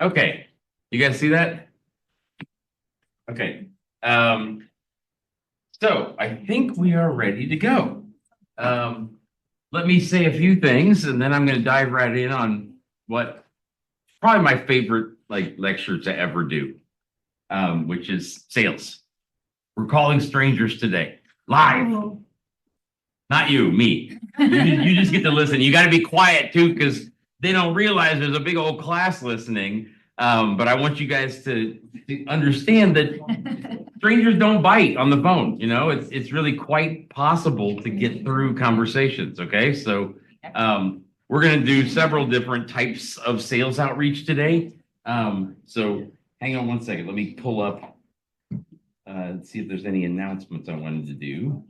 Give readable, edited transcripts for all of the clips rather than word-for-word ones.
Okay, you guys see that? Okay. So I think we are ready to go. Let me say a few things, and then I'm going to dive right in on what probably my favorite lecture to ever do, which is sales. We're calling strangers today, live. Not you, me. You just get to listen. You got to be quiet too, because they don't realize there's a big old class listening. But I want you guys to understand that strangers don't bite on the phone. You know, it's really quite possible to get through conversations. Okay, so we're going to do several different types of sales outreach today. So hang on one second. Let me pull up and see if there's any announcements I wanted to do.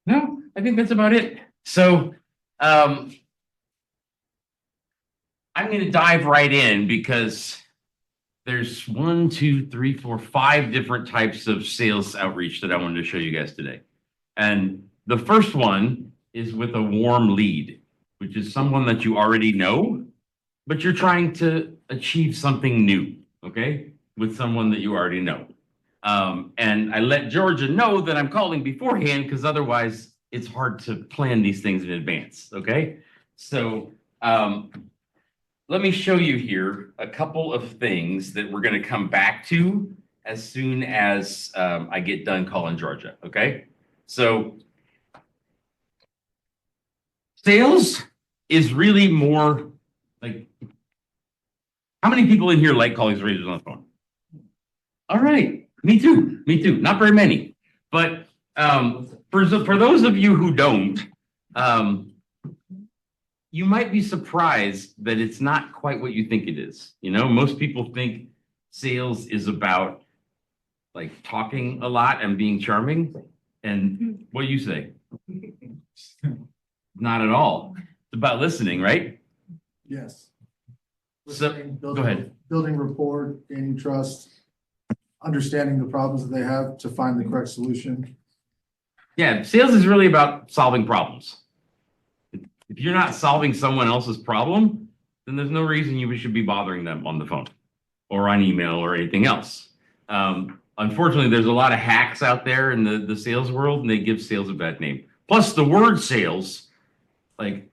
No, I think that's about it. So I'm going to dive right in because there's 1, 2, 3, 4, 5 different types of sales outreach that I wanted to show you guys today. And the first one is with a warm lead, which is someone that you already know, but you're trying to achieve something new, okay, with someone that you already know. And I let Georgia know that I'm calling beforehand because otherwise it's hard to plan these things in advance, okay? So let me show you here a couple of things that we're going to come back to as soon as I get done calling Georgia, okay? So sales is really more like, how many people in here like calling strangers on the phone? All right, me too, me too. Not very many, but for those of you who don't, you might be surprised that it's not quite what you think it is. You know, most people think sales is about like talking a lot and being charming. And what do you say? Not at all. It's about listening, right? Yes. So, Listening, go ahead. Building rapport, gaining trust, understanding the problems that they have to find the correct solution. Yeah, sales is really about solving problems. If you're not solving someone else's problem, then there's no reason you should be bothering them on the phone or on email or anything else. Unfortunately, there's a lot of hacks out there in the sales world, and they give sales a bad name. Plus, the word sales, like,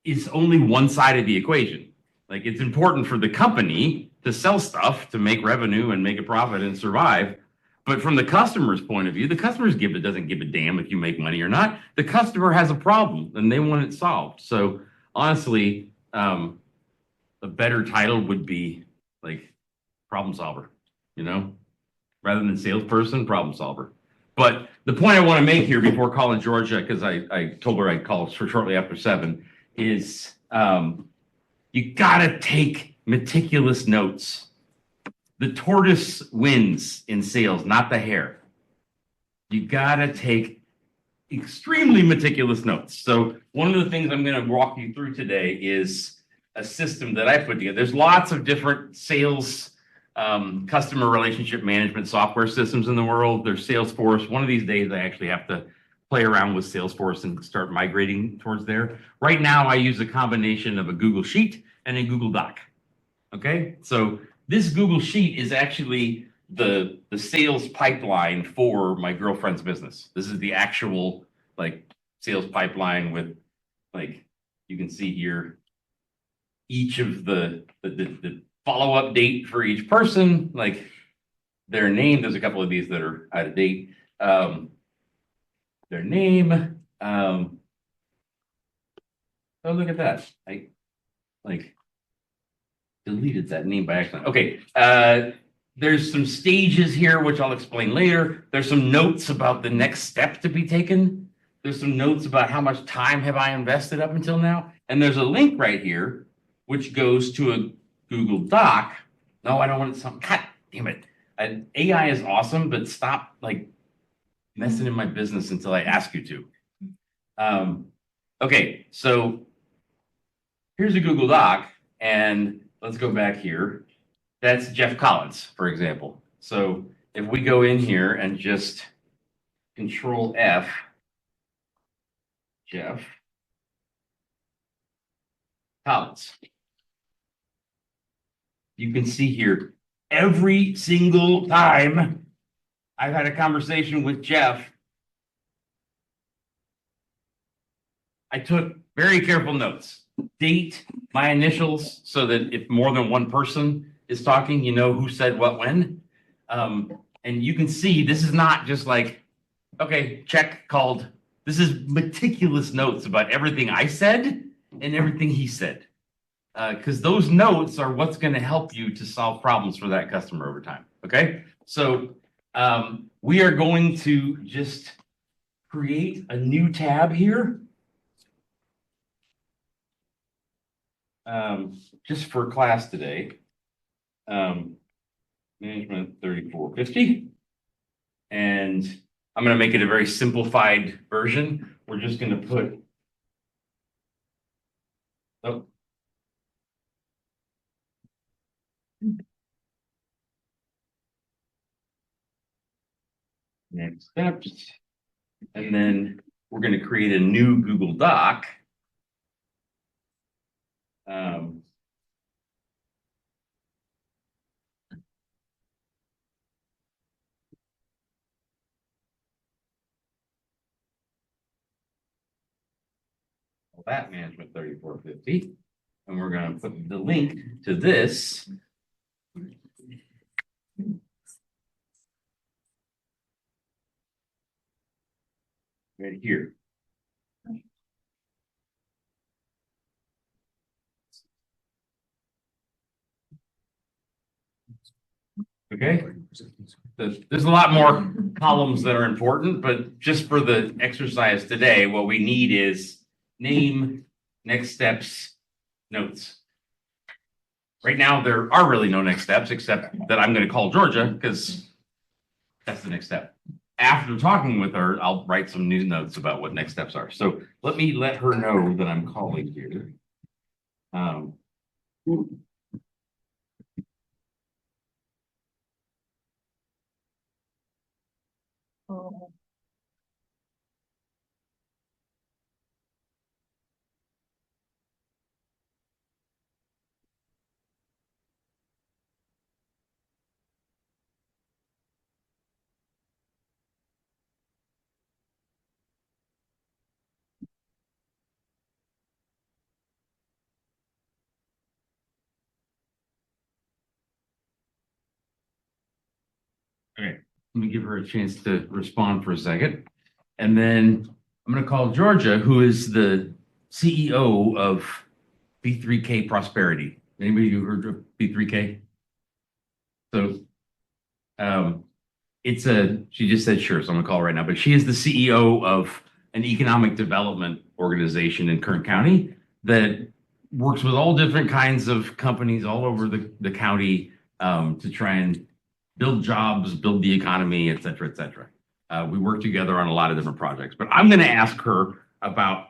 is only one side of the equation. Like, it's important for the company to sell stuff to make revenue and make a profit and survive. But from the customer's point of view, the customer doesn't give a damn if you make money or not. The customer has a problem and they want it solved. So honestly, a better title would be like problem solver, you know, rather than salesperson, problem solver. But the point I want to make here before calling Georgia, because I told her I'd call shortly after 7, is you gotta take meticulous notes. The tortoise wins in sales, not the hare. You gotta take extremely meticulous notes. So one of the things I'm going to walk you through today is a system that I put together. There's lots of different sales, customer relationship management software systems in the world. There's Salesforce. One of these days, I actually have to play around with Salesforce and start migrating towards there. Right now, I use a combination of a Google Sheet and a Google Doc. Okay, so this Google Sheet is actually the sales pipeline for my girlfriend's business. This is the actual like sales pipeline with, like, you can see here each of the follow-up date for each person, like their name. There's a couple of these that are out of date. Their name. Oh, look at that. I like deleted that name by accident. Okay. There's some stages here, which I'll explain later. There's some notes about the next step to be taken. There's some notes about how much time have I invested up until now. And there's a link right here, which goes to a Google Doc. No, I don't want it. God damn it. AI is awesome, but stop like messing in my business until I ask you to. Okay, so here's a Google Doc, and let's go back here. That's Jeff Collins, for example. So if we go in here and just Control F, Jeff Collins. You can see here, every single time I've had a conversation with Jeff, I took very careful notes. Date, my initials, so that if more than one person is talking, you know who said what when. And you can see this is not just like, okay, check, called. This is meticulous notes about everything I said and everything he said. Because those notes are what's going to help you to solve problems for that customer over time. Okay, so we are going to just create a new tab here. Just for class today. Management 3450. And I'm going to make it a very simplified version. We're just going to put, oh, next steps. And then we're going to create a new Google Doc. That management 3450. And we're going to put the link to this right here. Okay. There's a lot more columns that are important, but just for the exercise today, what we need is name, next steps, notes. Right now, there are really no next steps, except that I'm going to call Georgia because that's the next step. After talking with her, I'll write some new notes about what next steps are. So let me let her know that I'm calling here. Okay, let me give her a chance to respond for a second. And then I'm going to call Georgia, who is the CEO of B3K Prosperity. Anybody who heard of B3K? So she just said sure, so I'm gonna call her right now, but she is the CEO of an economic development organization in Kern County that works with all different kinds of companies all over the county to try and build jobs, build the economy, et cetera, et cetera. We work together on a lot of different projects, but I'm going to ask her about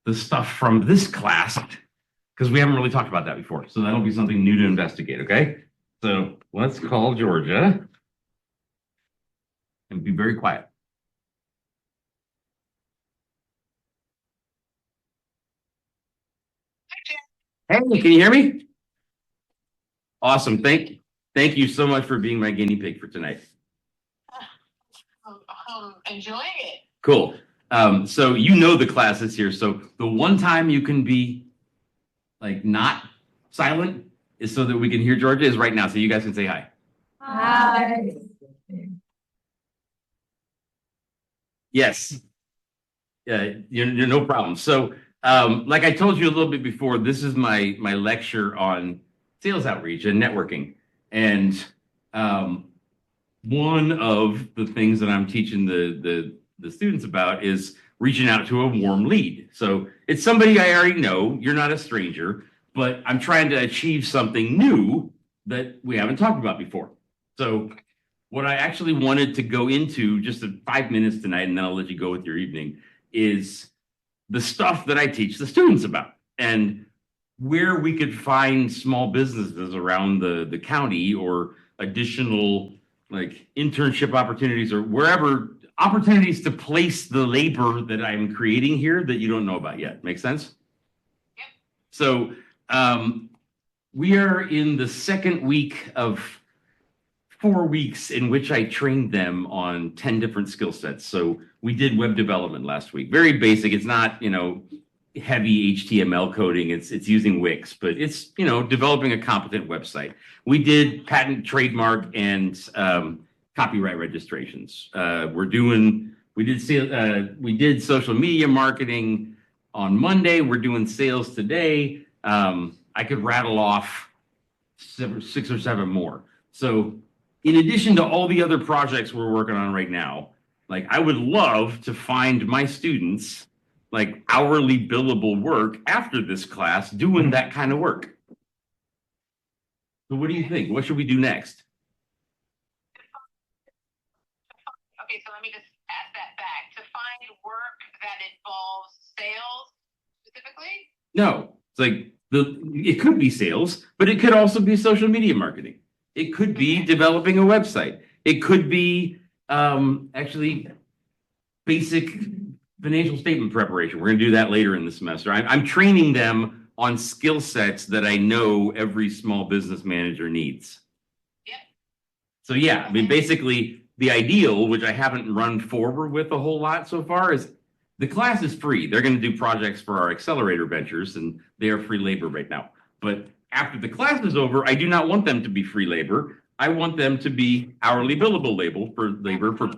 the stuff from this class because we haven't really talked about that before. So that'll be something new to investigate. Okay. So let's call Georgia and be very quiet. Hey, can you hear me? Awesome. Thank you so much for being my guinea pig for tonight. Enjoying it. Cool. So you know the classes here. So the one time you can be like not silent is so that we can hear Georgia is right now. So you guys can say hi. Hi. Yes. You're no problem. So like I told you a little bit before, this is my lecture on sales outreach and networking. And one of the things that I'm teaching the students about is reaching out to a warm lead. So it's somebody I already know. You're not a stranger, but I'm trying to achieve something new that we haven't talked about before. So what I actually wanted to go into just in 5 minutes tonight, and then I'll let you go with your evening, is the stuff that I teach the students about and where we could find small businesses around the county or additional like internship opportunities or wherever opportunities to place the labor that I'm creating here that you don't know about yet. Make sense? Yep. So we are in the second week of 4 weeks in which I trained them on 10 different skill sets. So we did web development last week. Very basic. It's not, heavy HTML coding. It's using Wix, but it's, developing a competent website. We did patent, trademark, and copyright registrations. We did social media marketing on Monday. We're doing sales today. I could rattle off 6 or 7 more. So in addition to all the other projects we're working on right now, like I would love to find my students like hourly billable work after this class doing that kind of work. So what do you think? What should we do next? Okay, so let me just ask that back. To find work that involves sales specifically? No, it's like it could be sales, but it could also be social media marketing. It could be developing a website. It could be actually basic financial statement preparation. We're going to do that later in the semester. I'm training them on skill sets that I know every small business manager needs. Yep. So yeah, I mean, basically the ideal, which I haven't run forward with a whole lot so far, is the class is free. They're going to do projects for our accelerator ventures and they are free labor right now. But after the class is over, I do not want them to be free labor. I want them to be hourly billable labor for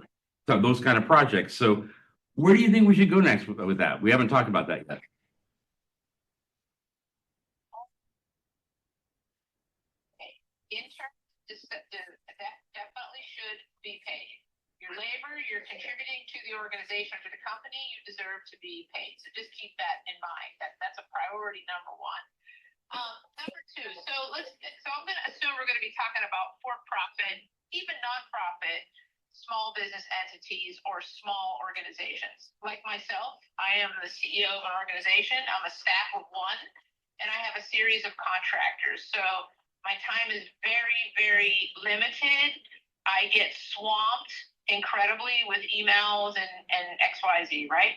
those kind of projects. So where do you think we should go next with that? We haven't talked about that yet. Interns that definitely should be paid. Your labor, you're contributing to the organization, to the company, you deserve to be paid. So just keep that in mind. That's a priority number one. Number two, so I'm going to assume we're going to be talking about for-profit, even nonprofit, small business entities or small organizations. Like myself, I am the CEO of an organization. I'm a staff of one, and I have a series of contractors. So my time is very, very limited. I get swamped incredibly with emails and XYZ, right?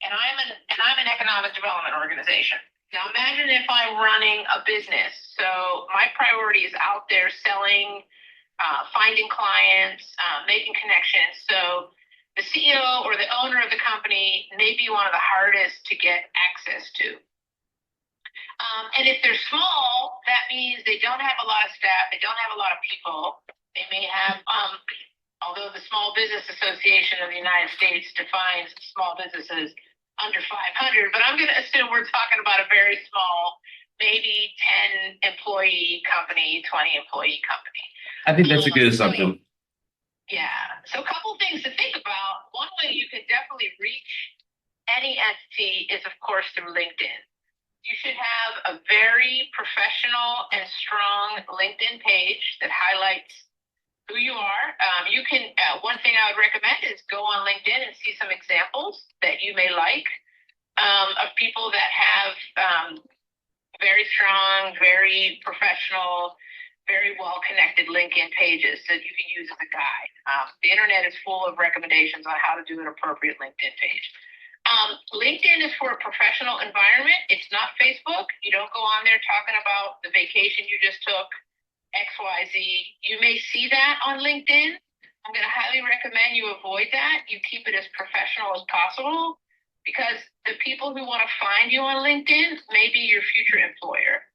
And I'm an economic development organization. Now imagine if I'm running a business. So my priority is out there selling, finding clients, making connections. So the CEO or the owner of the company may be one of the hardest to get access to. And if they're small, that means they don't have a lot of staff. They don't have a lot of people. They may have, although the Small Business Association of the United States defines small businesses under 500, but I'm going to assume we're talking about a very small, maybe 10 employee company, 20 employee company. I think that's a good assumption. Yeah. So a couple things to think about. One way you can definitely reach any entity is, of course, through LinkedIn. You should have a very professional and strong LinkedIn page that highlights who you are. You can, one thing I would recommend is go on LinkedIn and see some examples that you may like of people that have very strong, very professional, very well-connected LinkedIn pages that you can use as a guide. The internet is full of recommendations on how to do an appropriate LinkedIn page. LinkedIn is for a professional environment. It's not Facebook. You don't go on there talking about the vacation you just took, XYZ. You may see that on LinkedIn. I'm going to highly recommend you avoid that. You keep it as professional as possible because the people who want to find you on LinkedIn may be your future employer.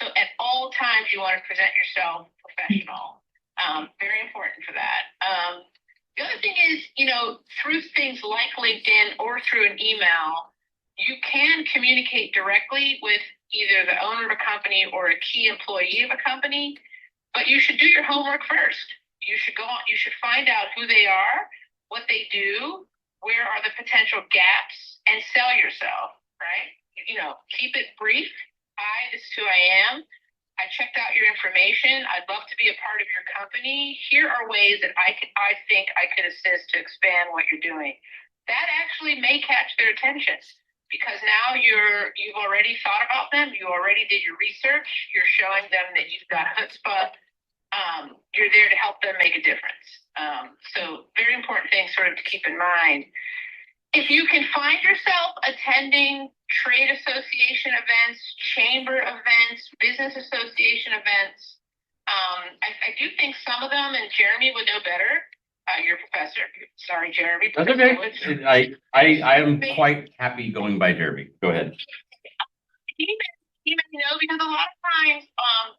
So at all times, you want to present yourself professional. Very important for that. The other thing is, through things like LinkedIn or through an email, you can communicate directly with either the owner of a company or a key employee of a company, but you should do your homework first. You should find out who they are, what they do, where are the potential gaps, and sell yourself, right? Keep it brief. Hi, this is who I am. I checked out your information. I'd love to be a part of your company. Here are ways that I think I could assist to expand what you're doing. That actually may catch their attention because now you've already thought about them. You already did your research. You're showing them that you've got chutzpah you're there to help them make a difference. So very important thing sort of to keep in mind. If you can find yourself attending trade association events, chamber events, business association events, I do think some of them, and Jeremy would know better, your professor. Sorry, Jeremy. That's okay. I am quite happy going by Jeremy. Go ahead. He may know, because a lot of times,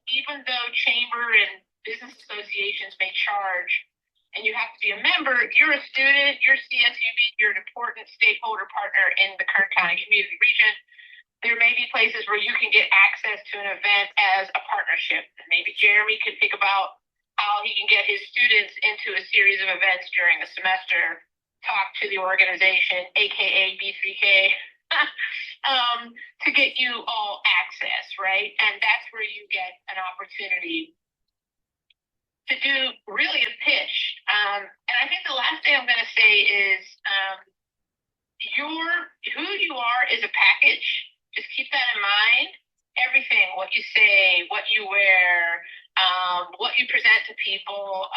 even though chamber and business associations may charge, and you have to be a member, you're a student, you're CSUB, you're an important stakeholder partner in the Kern County community region. There may be places where you can get access to an event as a partnership. Maybe Jeremy could think about how he can get his students into a series of events during the semester, talk to the organization, aka B3K, to get you all access, right? And that's where you get an opportunity to do really a pitch. And I think the last thing I'm going to say is who you are is a package. Just keep that in mind. Everything, what you say, what you wear, what you present to people,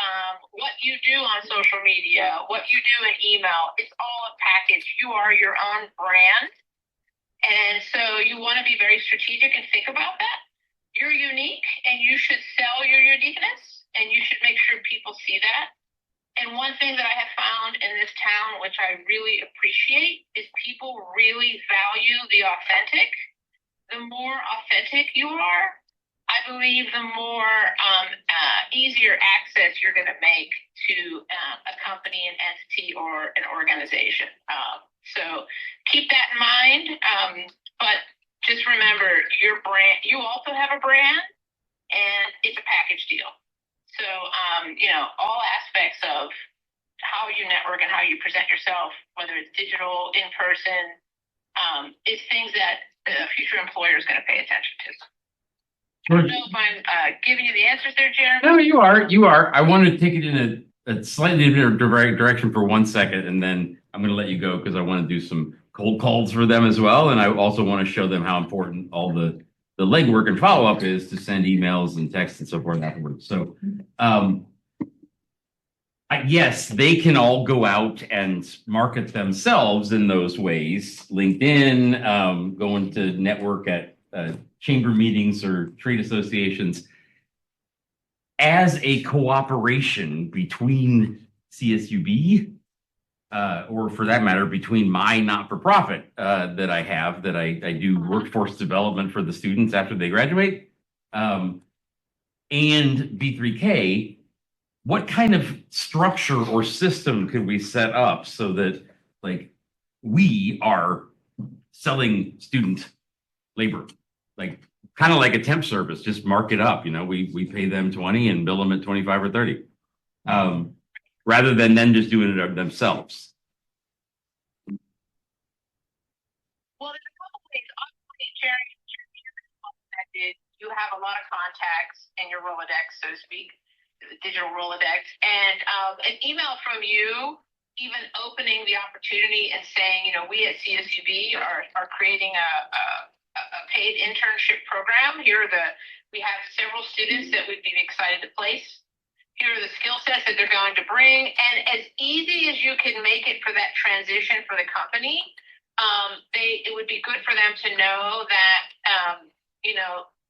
what you do on social media, what you do in email, it's all a package. You are your own brand. And so you want to be very strategic and think about that. You're unique and you should sell your uniqueness, and you should make sure people see that. And one thing that I have found in this town, which I really appreciate, is people really value the authentic. The more authentic you are, I believe the more easier access you're going to make to a company, an entity, or an organization. So keep that in mind. But just remember, your brand, you also have a brand, and it's a package deal. So, all aspects of how you network and how you present yourself, whether it's digital, in person, is things that a future employer is going to pay attention to. I don't know if I'm giving you the answers there, Jeremy. No, you are. I want to take it in a slightly different direction for 1 second, and then I'm going to let you go because I want to do some cold calls for them as well. And I also want to show them how important all the legwork and follow-up is to send emails and texts and so forth afterwards. So, yes, they can all go out and market themselves in those ways. LinkedIn, going to network at chamber meetings or trade associations. As a cooperation between CSUB, or for that matter, between my not-for-profit that I have, that I do workforce development for the students after they graduate, and B3K, what kind of structure or system could we set up so that, like, we are selling student labor, like kind of like a temp service, just mark it up, we pay them 20 and bill them at 25 or 30, rather than them just doing it themselves. Well, there's a couple things. Obviously, Jeremy, you have a lot of contacts in your Rolodex, so to speak, the digital Rolodex, and an email from you, even opening the opportunity and saying, we at CSUB are creating a paid internship program. We have several students that we'd be excited to place. Here are the skill sets that they're going to bring. And as easy as you can make it for that transition for the company, it would be good for them to know that,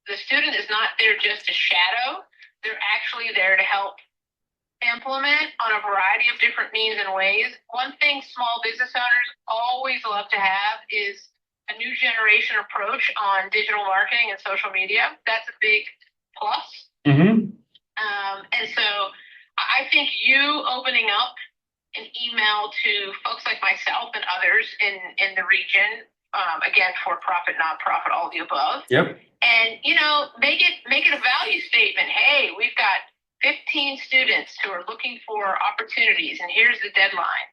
the student is not there just to shadow. They're actually there to help implement on a variety of different means and ways. One thing small business owners always love to have is a new generation approach on digital marketing and social media. That's a big plus. Mm-hmm. And so I think you opening up an email to folks like myself and others in the region, again, for profit, nonprofit, all the above. Yep. And, make it a value statement. Hey, we've got 15 students who are looking for opportunities, and here's the deadline,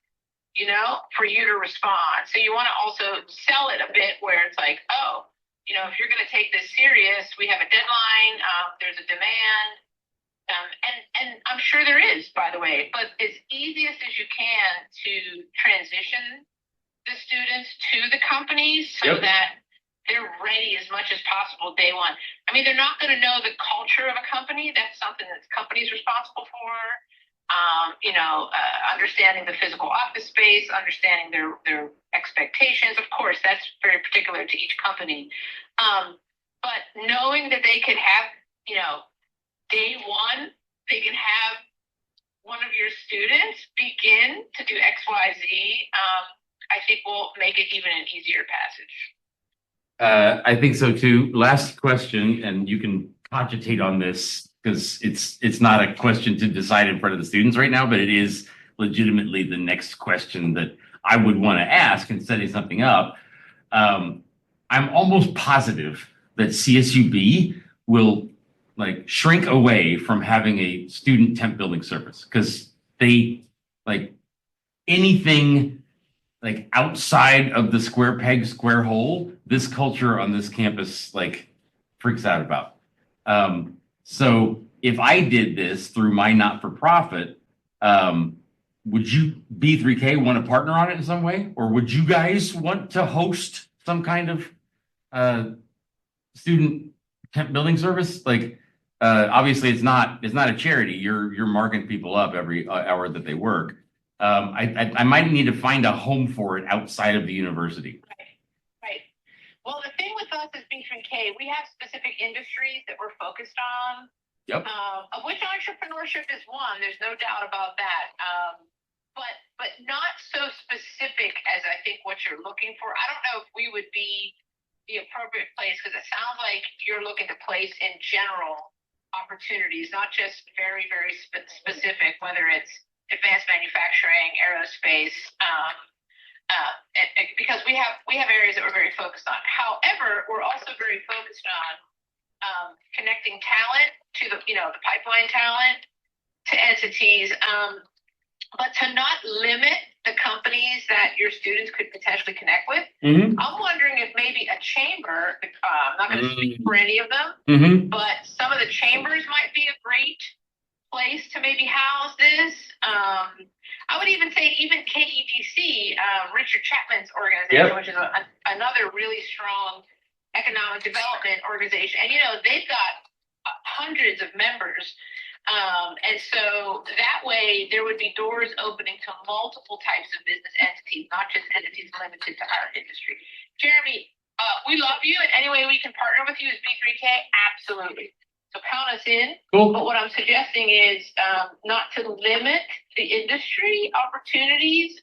for you to respond. So you want to also sell it a bit where it's like, oh, if you're going to take this serious, we have a deadline, there's a demand. And I'm sure there is, by the way, but as easiest as you can to transition the students to the companies so that they're ready as much as possible day one. I mean, they're not going to know the culture of a company. That's something that the company's responsible for. Understanding the physical office space, understanding their expectations. Of course, that's very particular to each company. But knowing that they could have, day one, they can have one of your students begin to do X, Y, Z. I think will make it even an easier passage. I think so too. Last question, and you can cogitate on this because it's not a question to decide in front of the students right now, but it is legitimately the next question that I would want to ask in setting something up. I'm almost positive that CSUB will like shrink away from having a student temp building service because they like anything like outside of the square peg, square hole, this culture on this campus like freaks out about. So if I did this through my not-for-profit, would you B3K want to partner on it in some way? Or would you guys want to host some kind of student temp building service? Like obviously it's not a charity. You're marking people up every hour that they work. I might need to find a home for it outside of the university. Right. Well, the thing with us is B3K, we have specific industries that we're focused on. Yep. Of which entrepreneurship is one. There's no doubt about that. But not so specific as I think what you're looking for. I don't know if we would be the appropriate place because it sounds like you're looking to place in general opportunities, not just very, very specific, whether it's advanced manufacturing, aerospace, because we have areas that we're very focused on. However, we're also very focused on connecting talent to the pipeline talent to entities, but to not limit the companies that your students could potentially connect with. Mm-hmm. I'm wondering if maybe a chamber, I'm not going to speak for any of them, Mm-hmm. but some of the chambers might be a great place to maybe house this. I would even say even KEDC, Richard Chapman's organization, Yep. which is another really strong economic development organization. And, they've got hundreds of members. And so that way there would be doors opening to multiple types of business entities, not just entities limited to our industry. Jeremy, we love you. And any way we can partner with you as B3K, absolutely. So count us in. Cool. But what I'm suggesting is not to limit the industry opportunities.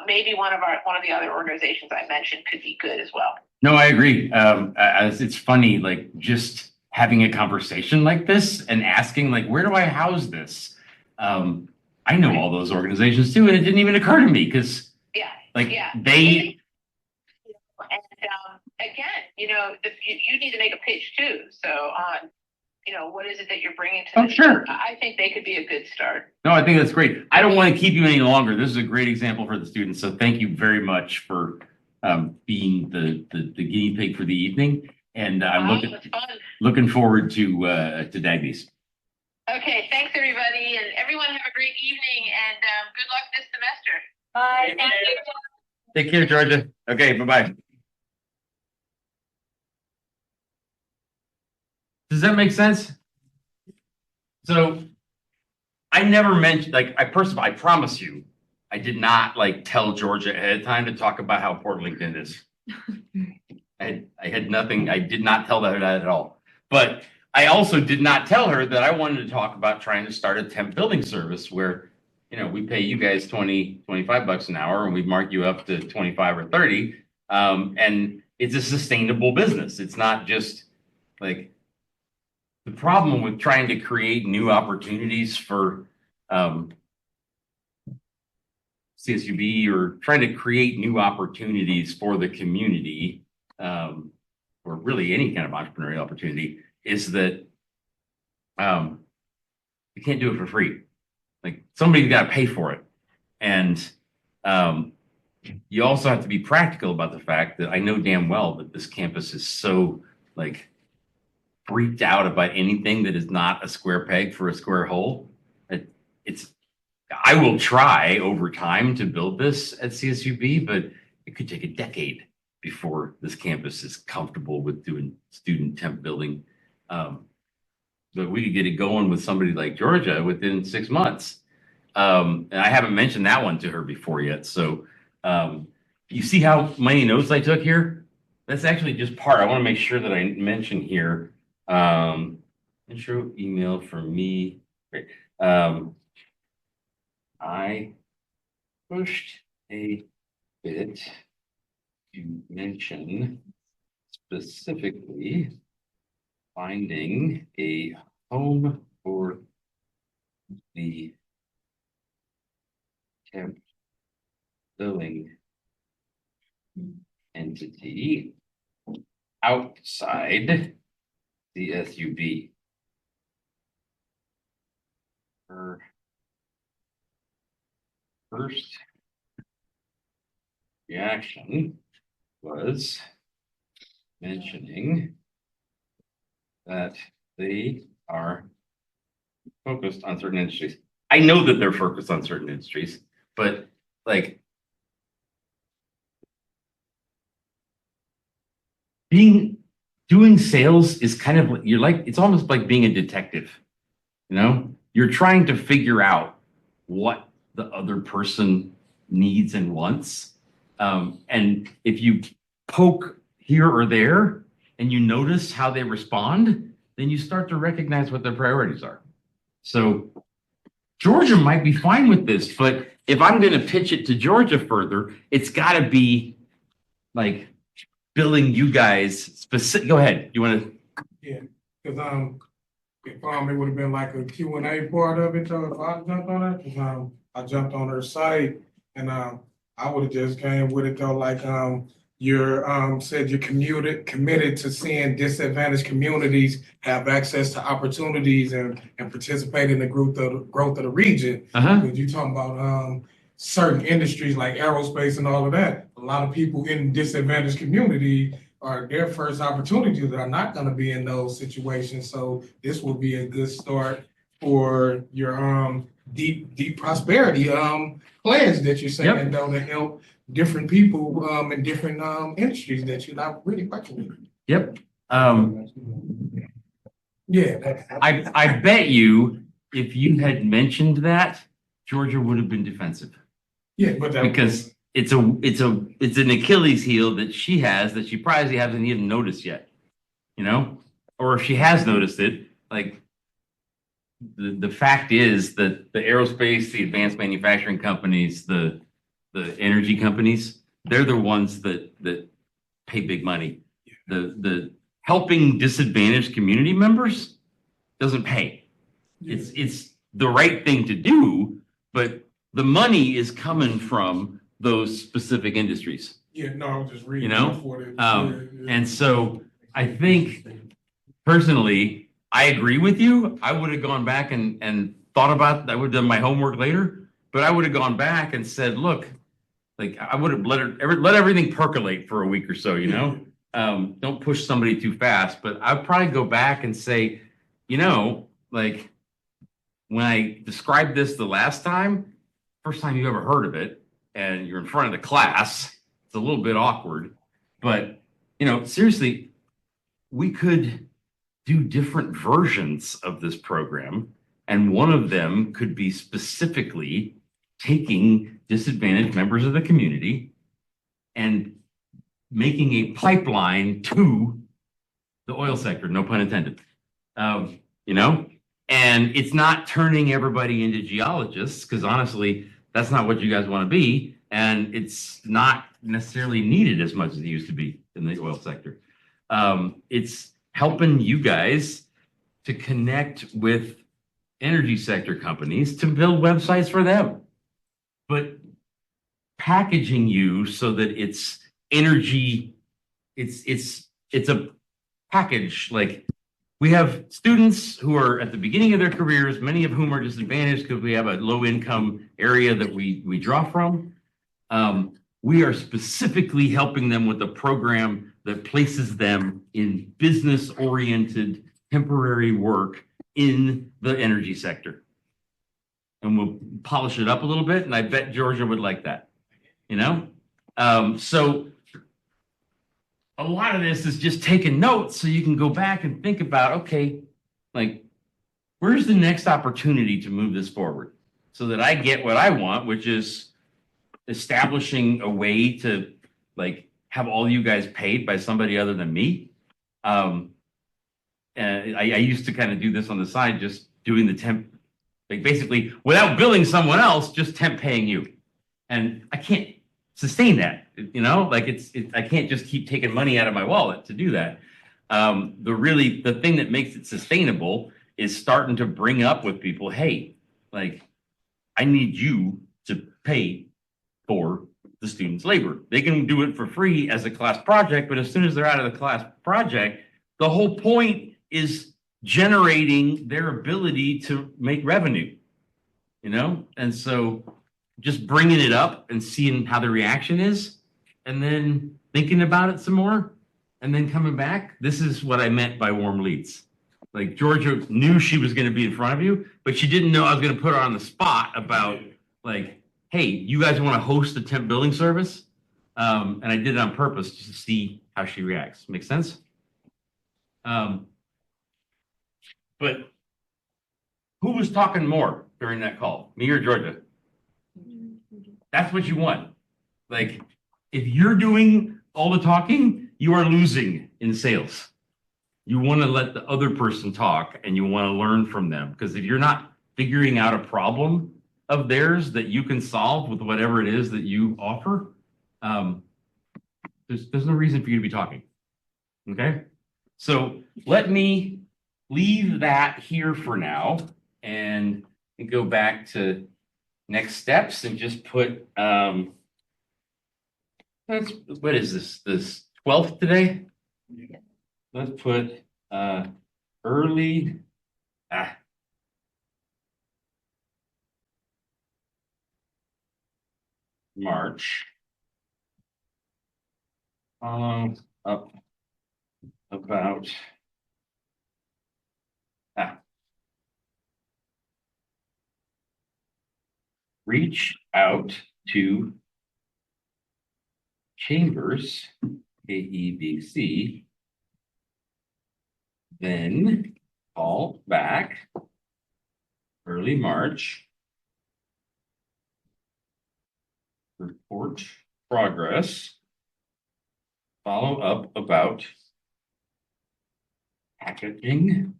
Maybe one of the other organizations I mentioned could be good as well. No, I agree. It's funny, like just having a conversation like this and asking, like, where do I house this? I know all those organizations too, and it didn't even occur to me because, they. And again, you need to make a pitch too. So on, what is it that you're bringing to? Sure. I think they could be a good start. No, I think that's great. I don't want to keep you any longer. This is a great example for the students. So thank you very much for being the guinea pig for the evening. And I'm looking forward to Dagny's. Okay, thanks everybody, and everyone have a great evening, and good luck this semester. Bye. Thank you. Take care, Georgia. Okay, bye-bye. Does that make sense? So I never mentioned, first of all, I promise you, I did not tell Georgia ahead of time to talk about how important LinkedIn is. I had nothing, I did not tell her that at all. But I also did not tell her that I wanted to talk about trying to start a temp building service where, we pay you guys $25 an hour and we mark you up to 25 or 30. And it's a sustainable business. It's not just the problem with trying to create new opportunities for CSUB or trying to create new opportunities for the community, or really any kind of entrepreneurial opportunity, is that you can't do it for free. Somebody's got to pay for it. And you also have to be practical about the fact that I know damn well that this campus is so freaked out about anything that is not a square peg for a square hole. I will try over time to build this at CSUB, but it could take a decade before this campus is comfortable with doing student temp building. But we could get it going with somebody like Georgia within 6 months. And I haven't mentioned that one to her before yet. So you see how many notes I took here? That's actually just part. I want to make sure that I mention here. Intro email from me. Great. I pushed a bit to mention specifically finding a home for the temp billing entity outside the SUB. Her first reaction was mentioning that they are focused on certain industries. I know that they're focused on certain industries, but like doing sales is kind of, you're like, it's almost like being a detective. You know, you're trying to figure out what the other person needs and wants. And if you poke here or there and you notice how they respond, then you start to recognize what their priorities are. So Georgia might be fine with this, but if I'm going to pitch it to Georgia further, it's got to be like billing you guys specific. Go ahead. You want to? Yeah, because if it would have been like a Q&A part of it, so if I jumped on it, because I jumped on her site and I would have just came with it though, like you're said you're committed to seeing disadvantaged communities have access to opportunities and participate in the growth of the region. Because you talking about certain industries like aerospace and all of that. A lot of people in disadvantaged community are their first opportunities that are not going to be in those situations. So this will be a good start for your deep prosperity plans that you're saying though to help different people in different industries that you're not really working with. Yep. Yeah. I bet you if you had mentioned that, Georgia would have been defensive. Yeah, but because it's an Achilles heel that she has that she probably hasn't even noticed yet, you know, or if she has noticed it, like the fact is that the aerospace, the advanced manufacturing companies, the energy companies, they're the ones that pay big money. The helping disadvantaged community members doesn't pay. It's the right thing to do, but the money is coming from those specific industries. Yeah, no, I was just reading. You know, and so I think personally, I agree with you. I would have gone back and thought about. I would have done my homework later, but I would have gone back and said, look, like I would have let everything percolate for a week or so. You know, don't push somebody too fast. But I'd probably go back and say, you know, like when I described this the last time, first time you ever heard of it, and you're in front of the class, it's a little bit awkward. But, you know, seriously, we could do different versions of this program. And one of them could be specifically taking disadvantaged members of the community and making a pipeline to the oil sector, no pun intended. You know, and it's not turning everybody into geologists, because honestly, that's not what you guys want to be. And it's not necessarily needed as much as it used to be in the oil sector. It's helping you guys to connect with energy sector companies to build websites for them, but packaging you so that it's energy, it's a package. Like we have students who are at the beginning of their careers, many of whom are disadvantaged because we have a low income area that we draw from. We are specifically helping them with a program that places them in business oriented temporary work in the energy sector. And we'll polish it up a little bit. And I bet Georgia would like that, you know? So a lot of this is just taking notes so you can go back and think about, okay, like, where's the next opportunity to move this forward so that I get what I want, which is establishing a way to like have all you guys paid by somebody other than me. And I used to kind of do this on the side, just doing the temp, like basically without billing someone else, just temp paying you. And I can't sustain that, you know, like I can't just keep taking money out of my wallet to do that. The thing that makes it sustainable is starting to bring up with people, hey, like I need you to pay for the student's labor. They can do it for free as a class project, but as soon as they're out of the class project, the whole point is generating their ability to make revenue, you know? And so just bringing it up and seeing how the reaction is, and then thinking about it some more, and then coming back. This is what I meant by warm leads. Like Georgia knew she was going to be in front of you, but she didn't know I was going to put her on the spot about like, hey, you guys want to host a temp billing service? And I did it on purpose just to see how she reacts. Make sense? But who was talking more during that call? Me or Georgia? That's what you want. Like, if you're doing all the talking, you are losing in sales. You want to let the other person talk and you want to learn from them. Because if you're not figuring out a problem of theirs that you can solve with whatever it is that you offer, there's no reason for you to be talking. Okay? So let me leave that here for now and go back to next steps and just put what is this 12th today? Yeah. Let's put early March up about reach out to Chambers, AEBC, then call back early March, report progress, follow up about packaging,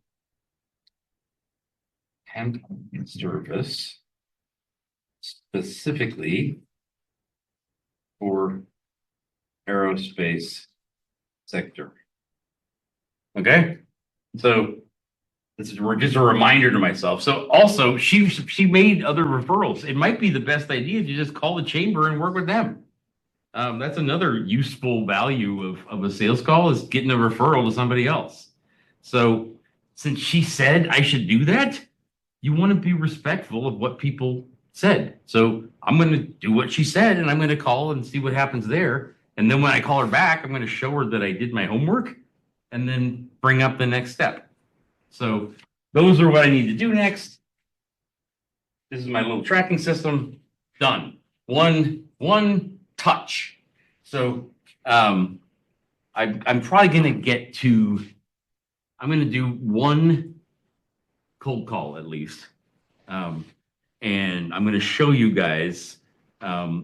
temp service, specifically for aerospace sector. Okay, so this is just a reminder to myself. So also, she made other referrals. It might be the best idea to just call the chamber and work with them. That's another useful value of a sales call, is getting a referral to somebody else. So since she said I should do that, you want to be respectful of what people said. So I'm going to do what she said, and I'm going to call and see what happens there. And then when I call her back, I'm going to show her that I did my homework and then bring up the next step. So those are what I need to do next. This is my little tracking system. Done. One touch. So I'm probably going to get to, I'm going to do one cold call at least. And I'm going to show you guys a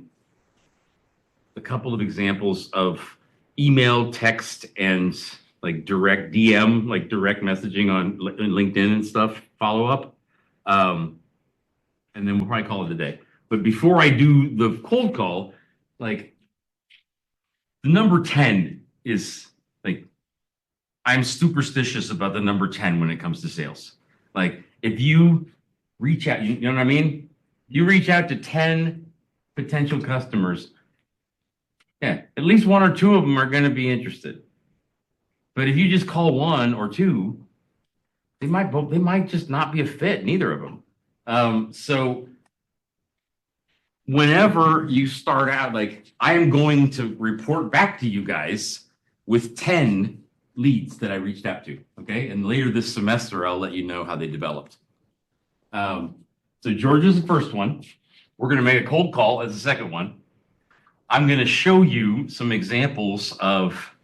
couple of examples of email, text, and like direct DM, like direct messaging on LinkedIn and stuff, follow up. And then we'll probably call it a day. But before I do the cold call, like the number 10 is like, I'm superstitious about the number 10 when it comes to sales. Like if you reach out, you know what I mean? You reach out to 10 potential customers. Yeah, at least one or two of them are going to be interested. But if you just call one or two, they might just not be a fit, neither of them. So whenever you start out, like I am going to report back to you guys with 10 leads that I reached out to. Okay. And later this semester, I'll let you know how they developed. So Georgia's the first one. We're going to make a cold call as the second one. I'm going to show you some examples of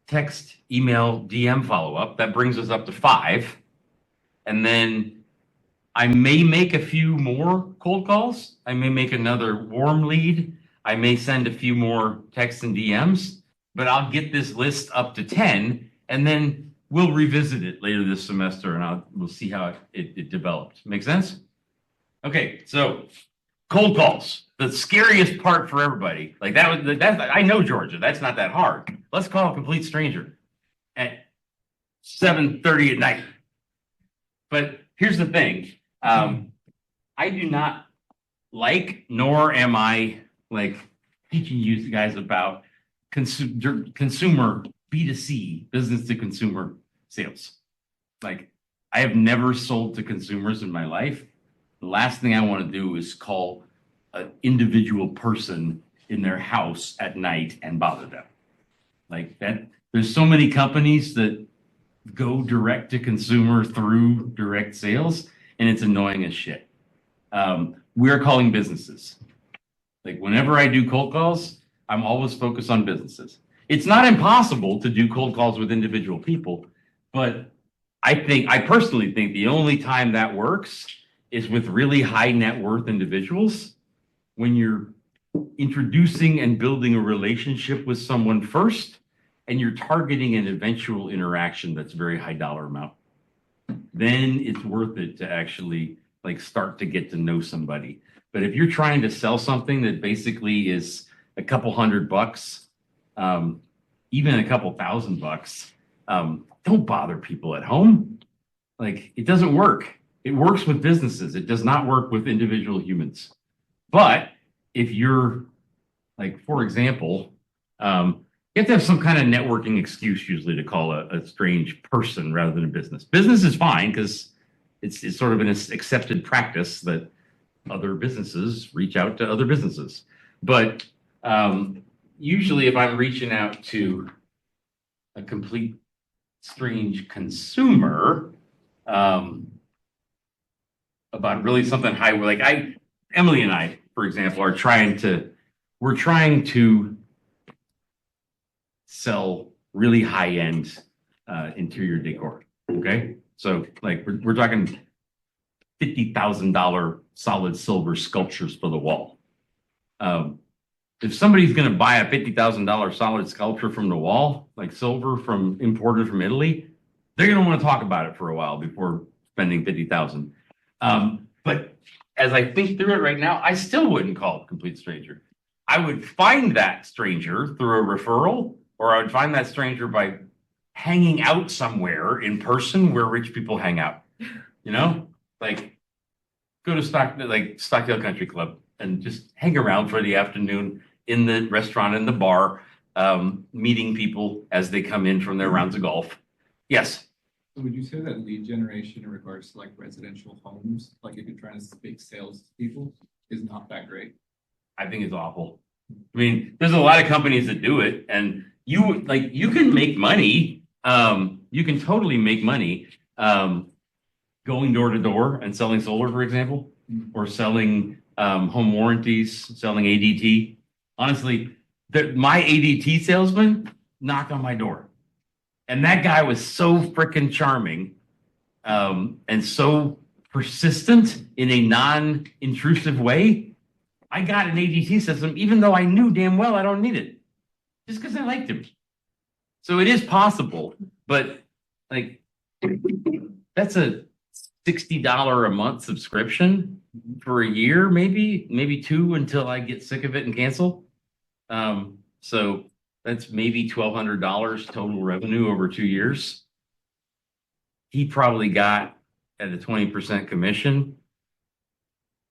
text, email, DM follow-up. That brings us up to 5. And then I may make a few more cold calls. I may make another warm lead. I may send a few more texts and DMs, but I'll get this list up to 10, and then we'll revisit it later this semester, and we'll see how it developed. Make sense? Okay, so cold calls, the scariest part for everybody. Like I know Georgia. That's not that hard. Let's call a complete stranger at 7:30 at night. But here's the thing. I do not like, nor am I like teaching you guys about consumer B2C, business to consumer sales. Like, I have never sold to consumers in my life. The last thing I want to do is call an individual person in their house at night and bother them. Like that, there's so many companies that go direct to consumer through direct sales, and it's annoying as shit. We're calling businesses. Like whenever I do cold calls, I'm always focused on businesses. It's not impossible to do cold calls with individual people, but I personally think the only time that works is with really high net worth individuals, when you're introducing and building a relationship with someone first, and you're targeting an eventual interaction that's very high dollar amount. Then it's worth it to actually like start to get to know somebody. But if you're trying to sell something that basically is a couple $100, even a couple $1,000, don't bother people at home. Like it doesn't work. It works with businesses. It does not work with individual humans. But if you're like, for example, you have to have some kind of networking excuse usually to call a strange person rather than a business. Business is fine because it's sort of an accepted practice that other businesses reach out to other businesses. But usually if I'm reaching out to a complete strange consumer about really something high, like Emily and I, for example, we're trying to sell really high-end interior decor. Okay, so like we're talking $50,000 solid silver sculptures for the wall. If somebody's going to buy a $50,000 solid sculpture from the wall, like silver from imported from Italy, they're going to want to talk about it for a while before spending $50,000. But as I think through it right now, I still wouldn't call it complete stranger. I would find that stranger through a referral, or I would find that stranger by hanging out somewhere in person where rich people hang out. You know, like go to Stockdale Country Club and just hang around for the afternoon in the restaurant and the bar, meeting people as they come in from their rounds of golf. Yes. So would you say that lead generation in regards to like residential homes, like if you're trying to speak sales to people, is not that great? I think it's awful. I mean, there's a lot of companies that do it, and you can make money. You can totally make money going door to door and selling solar, for example, or selling home warranties, selling ADT. Honestly, my ADT salesman knocked on my door. And that guy was so freaking charming and so persistent in a non-intrusive way. I got an ADT system, even though I knew damn well I don't need it, just because I liked him. So it is possible, but like that's a $60 a month subscription for a year, maybe 2 until I get sick of it and cancel. So that's maybe $1,200 total revenue over 2 years. He probably got at a 20% commission,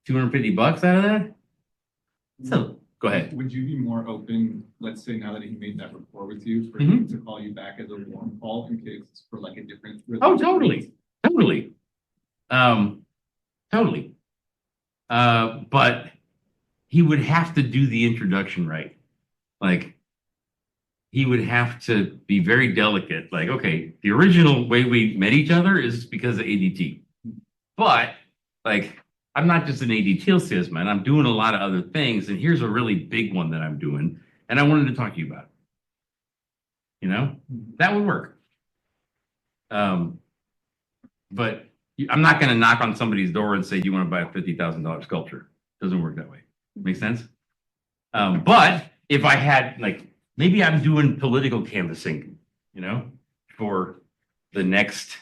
$250 out of that. So go ahead. Would you be more open, let's say now that he made that rapport with you, for him to call you back as a warm call in case it's for like a different? Oh, totally. Totally. But he would have to do the introduction right. Like he would have to be very delicate. Like, okay, the original way we met each other is because of ADT. But like, I'm not just an ADT salesman. I'm doing a lot of other things. And here's a really big one that I'm doing. And I wanted to talk to you about it. you know, that would work. But I'm not gonna knock on somebody's door and say, do you want to buy a $50,000 sculpture? Doesn't work that way. Make sense? But if I had, like, maybe I'm doing political canvassing, you know, for the next,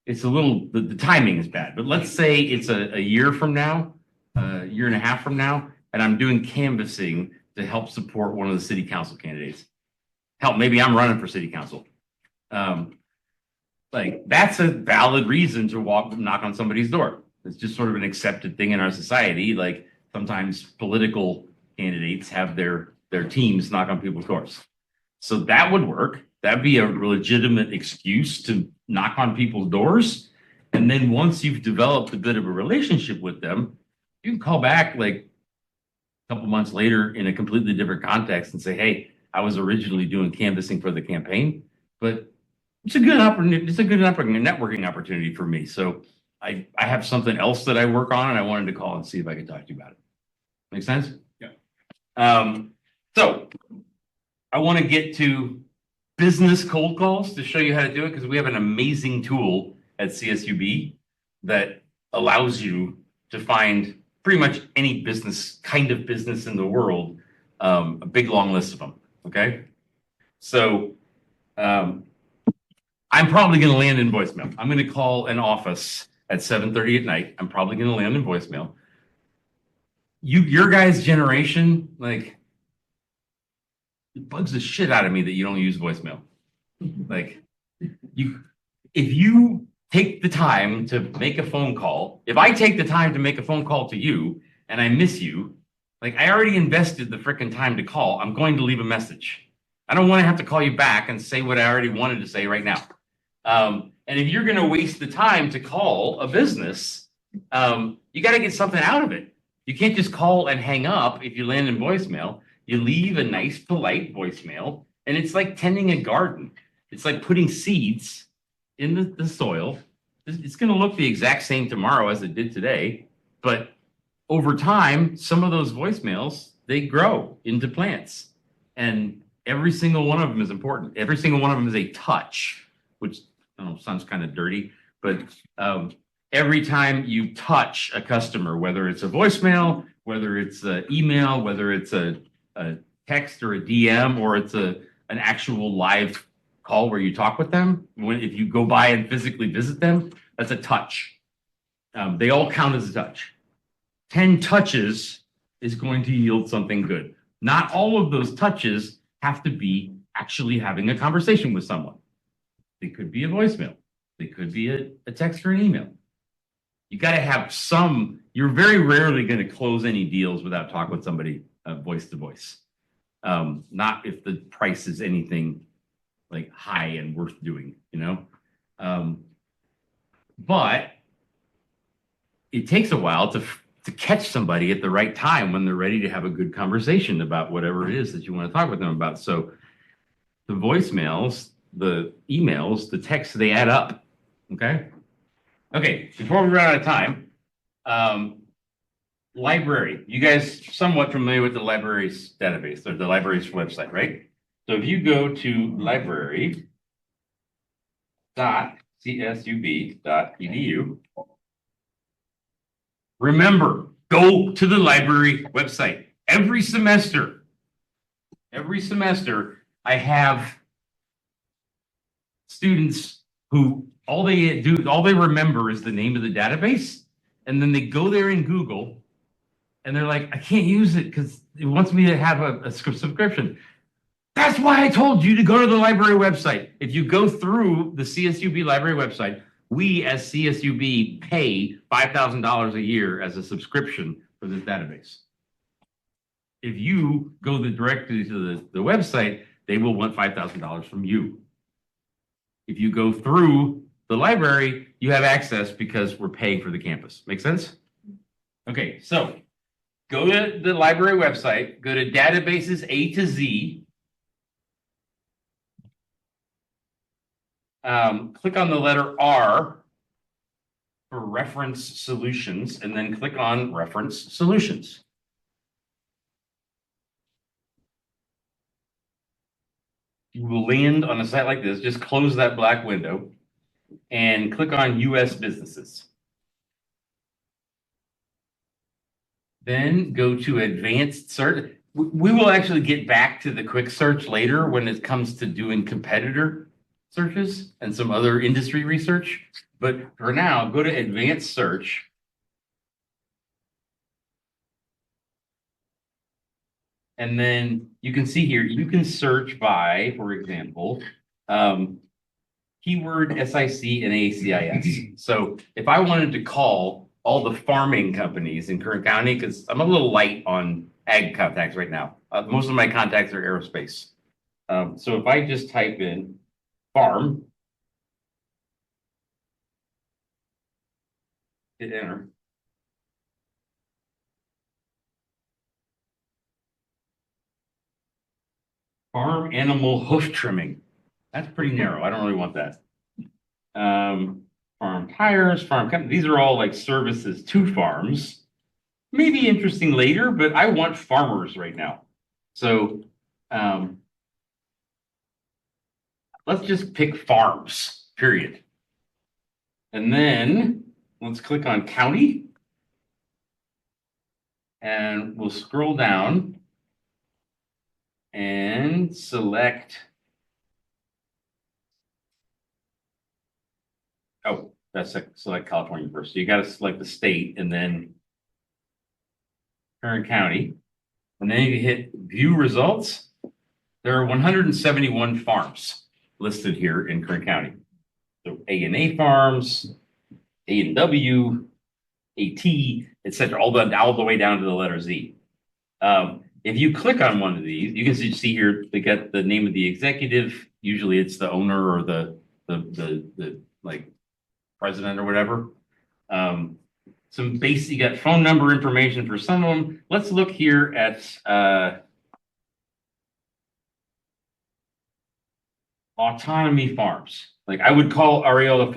it's a little, the timing is bad, but let's say it's a year from now, a year and a half from now, and I'm doing canvassing to help support one of the city council candidates. Hell, maybe I'm running for city council. Like, that's a valid reason to knock on somebody's door. It's just sort of an accepted thing in our society. Like, sometimes political candidates have their teams knock on people's doors. So that would work. That'd be a legitimate excuse to knock on people's doors. And then once you've developed a bit of a relationship with them, you can call back like a couple months later in a completely different context and say, hey, I was originally doing canvassing for the campaign, but it's a good opportunity. It's a good networking opportunity for me. So I have something else that I work on, and I wanted to call and see if I could talk to you about it. Make sense? Yeah. So I want to get to business cold calls to show you how to do it, because we have an amazing tool at CSUB that allows you to find pretty much any business, kind of business in the world, a big long list of them. Okay. So I'm probably going to land in voicemail. I'm going to call an office at 7:30 at night. I'm probably going to land in voicemail. Your guys' generation, like, it bugs the shit out of me that you don't use voicemail. Like, if you take the time to make a phone call, if I take the time to make a phone call to you and I miss you, like, I already invested the freaking time to call, I'm going to leave a message. I don't want to have to call you back and say what I already wanted to say right now. And if you're going to waste the time to call a business, you got to get something out of it. You can't just call and hang up if you land in voicemail. You leave a nice, polite voicemail, and it's like tending a garden. It's like putting seeds in the soil. It's going to look the exact same tomorrow as it did today, but over time, some of those voicemails, they grow into plants, and every single one of them is important. Every single one of them is a touch, which I don't know, sounds kind of dirty, but every time you touch a customer, whether it's a voicemail, whether it's an email, whether it's a text or a DM, or it's an actual live call where you talk with them, if you go by and physically visit them, that's a touch. They all count as a touch. 10 touches is going to yield something good. Not all of those touches have to be actually having a conversation with someone. They could be a voicemail. They could be a text or an email. You got to have some. You're very rarely going to close any deals without talking with somebody voice to voice. Not if the price is anything like high and worth doing, you know. But it takes a while to catch somebody at the right time when they're ready to have a good conversation about whatever it is that you want to talk with them about. So the voicemails, the emails, the texts, they add up. Okay. Okay. Before we run out of time, library. You guys somewhat familiar with the library's database or the library's website, right? So if you go to library.csub.edu, remember, go to the library website. Every semester, I have students who all they remember is the name of the database, and then they go there in Google, and they're like, I can't use it because it wants me to have a subscription. That's why I told you to go to the library website. If you go through the CSUB library website, we as CSUB pay $5,000 a year as a subscription for this database. If you go directly to the website, they will want $5,000 from you. If you go through the library, you have access because we're paying for the campus. Make sense? Okay, so go to the library website, go to databases A to Z. Click on the letter R for reference solutions, and then click on reference solutions. you will land on a site like this. Just close that black window and click on US businesses. Then go to advanced search. We will actually get back to the quick search later when it comes to doing competitor searches and some other industry research. But for now, go to advanced search. And then you can see here, you can search by, for example, keyword SIC and ACIS. So if I wanted to call all the farming companies in Kern County, because I'm a little light on ag contacts right now. Most of my contacts are aerospace. So if I just type in farm, hit enter. Farm animal hoof trimming. That's pretty narrow. I don't really want that. Farm tires, these are all like services to farms. Maybe interesting later, but I want farmers right now. So let's just pick farms, period. And then let's click on county. And we'll scroll down and select. Oh, that's select California first. So you got to select the state and then Kern County. And then you hit view results. There are 171 farms listed here in Kern County. So A&A farms, A&W, AT, etc., all the way down to the letter Z. If you click on one of these, you can see here they get the name of the executive. Usually it's the owner or the like president or whatever. Some basic, you got phone number information for some of them. Let's look here at autonomy farms. Like I would call Areola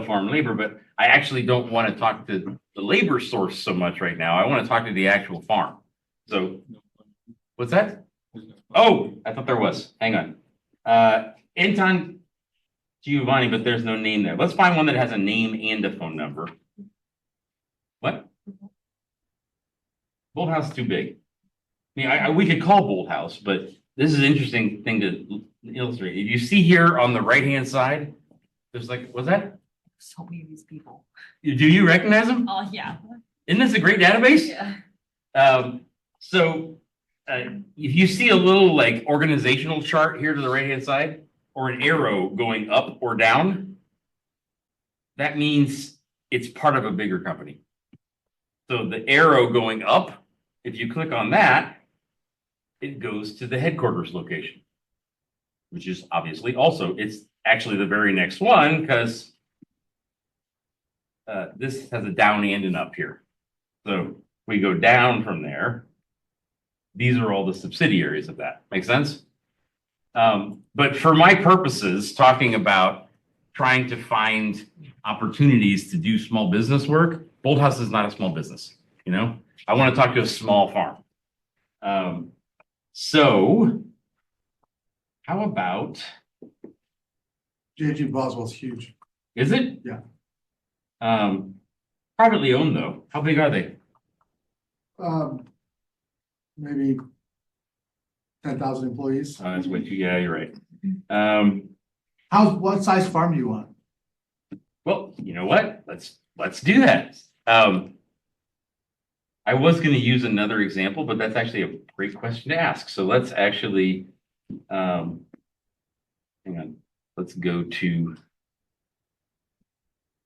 Farm Labor, but I actually don't want to talk to the labor source so much right now. I want to talk to the actual farm. So what's that? Oh, I thought there was. Hang on. Anton Giovanni, but there's no name there. Let's find one that has a name and a phone number. What? Bolt House is too big. I mean, we could call Bolt House, but this is an interesting thing to illustrate. If you see here on the right-hand side, there's like, what's that? So many of these people. Do you recognize them? Oh, yeah. Isn't this a great database? Yeah. If you see a little like organizational chart here to the right-hand side, or an arrow going up or down, that means it's part of a bigger company. So the arrow going up, if you click on that, it goes to the headquarters location, which is obviously also, it's actually the very next one because this has a down and an up here. So we go down from there. These are all the subsidiaries of that. Make sense? But for my purposes, talking about trying to find opportunities to do small business work, Bolt House is not a small business. You know, I want to talk to a small farm. So how about, J.G. Boswell's huge. is it? Yeah. Privately owned though. How big are they? Maybe 10,000 employees. That's way too, yeah, you're right. What size farm do you want? Well, you know what? Let's do that. I was going to use another example, but that's actually a great question to ask. So let's actually, hang on. Let's go to,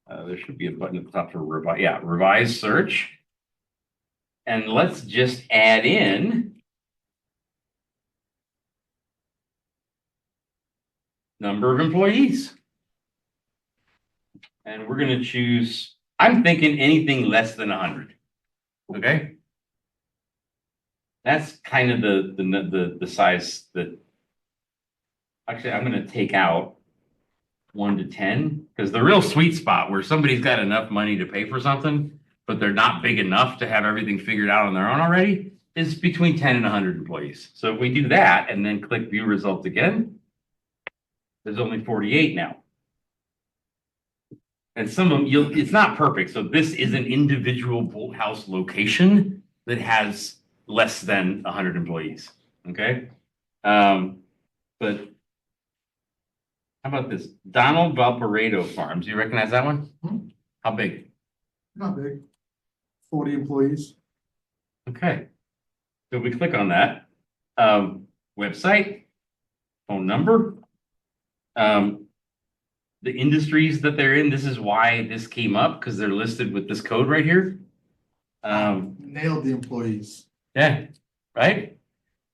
there should be a button at the top for revise. Yeah, revise search. And let's just add in number of employees. And we're going to choose, I'm thinking anything less than 100. Okay. That's kind of the size that, actually, I'm going to take out 1 to 10 because the real sweet spot where somebody's got enough money to pay for something, but they're not big enough to have everything figured out on their own already, is between 10 and 100 employees. So if we do that and then click view results again, there's only 48 now. And some of them, it's not perfect. So this is an individual Bolt House location that has less than 100 employees. Okay. But how about this? Donald Valparaiso Farms. You recognize that one? How big? Not big. 40 employees. Okay. So we click on that. Website, phone number, the industries that they're in. This is why this came up, because they're listed with this code right here. Nailed the employees. Yeah, right?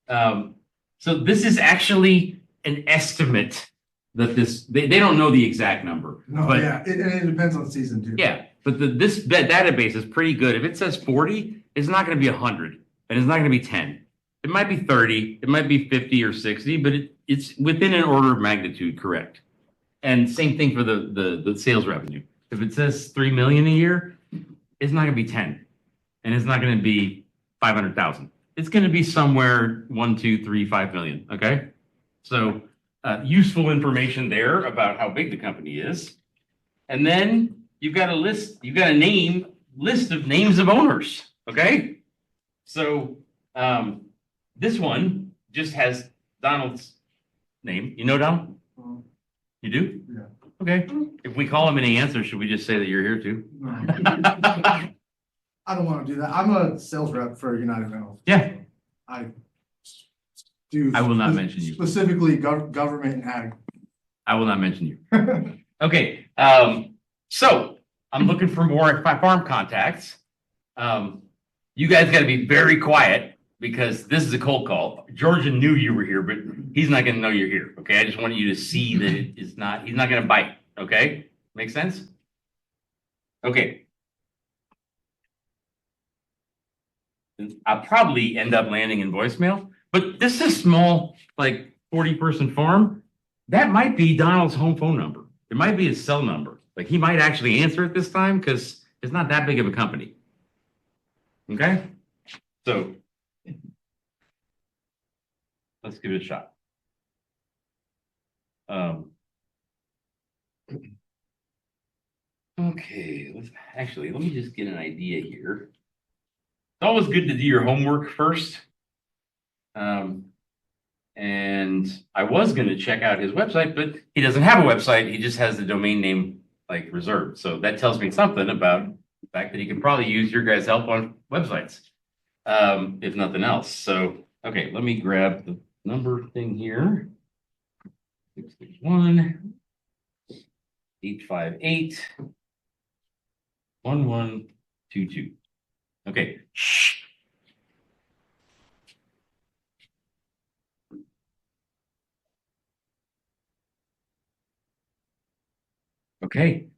So this is actually an estimate that they don't know the exact number. No, but yeah, and it depends on season too. yeah, but this database is pretty good. If it says 40, it's not going to be 100, and it's not going to be 10. It might be 30, it might be 50 or 60, but it's within an order of magnitude correct. And same thing for the sales revenue. If it says 3 million a year, it's not going to be 10, and it's not going to be 500,000. It's going to be somewhere 1, 2, 3, 5 million. Okay, so useful information there about how big the company is, and then you've got a list. You've got a list of names of owners. Okay, so this one just has Donald's name. You know Donald? You do? Yeah. Okay. If we call him and he answers, should we just say that you're here too? No. I don't want to do that. I'm a sales rep for United Rentals. Yeah. I do. I will not mention you. Specifically government and ag. I will not mention you. Okay. So I'm looking for more farm contacts. You guys got to be very quiet because this is a cold call. Georgian knew you were here, but he's not going to know you're here. Okay. I just wanted you to see that he's not going to bite. Okay. Make sense? Okay. I'll probably end up landing in voicemail, but this is a small, like 40-person farm. That might be Donald's home phone number. It might be his cell number. Like he might actually answer it this time because it's not that big of a company. Okay. So let's give it a shot. Okay, let me just get an idea here. It's always good to do your homework first. And I was going to check out his website, but he doesn't have a website. He just has the domain name like reserved. So that tells me something about the fact that he can probably use your guys' help on websites, if nothing else. So, okay, let me grab the number thing here. 661 858 1122. Okay. Shh. Okay.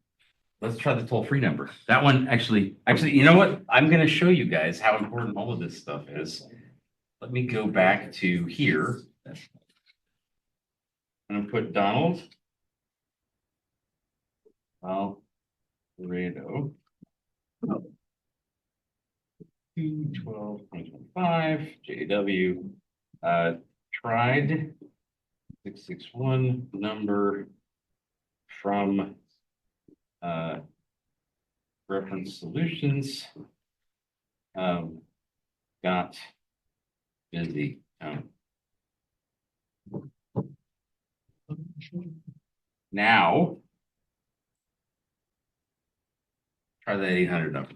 Let's try the toll-free number. That one actually, you know what? I'm going to show you guys how important all of this stuff is. Let me go back to here. I'm going to put Donald Valparaiso 2/12/2025 JW tried 661 number from Reference Solutions got busy. Now try that 800 number.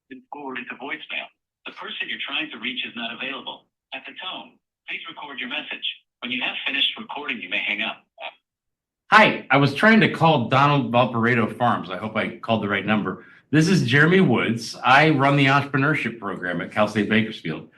Been forwarded to voicemail. The person you're trying to reach is not available. At the tone, please record your message. When you have finished recording, you may hang up. Hi, I was trying to call Donald Valparaiso Farms. I hope I called the right number. this is Jeremy Woods. I run the entrepreneurship program at Cal State Bakersfield.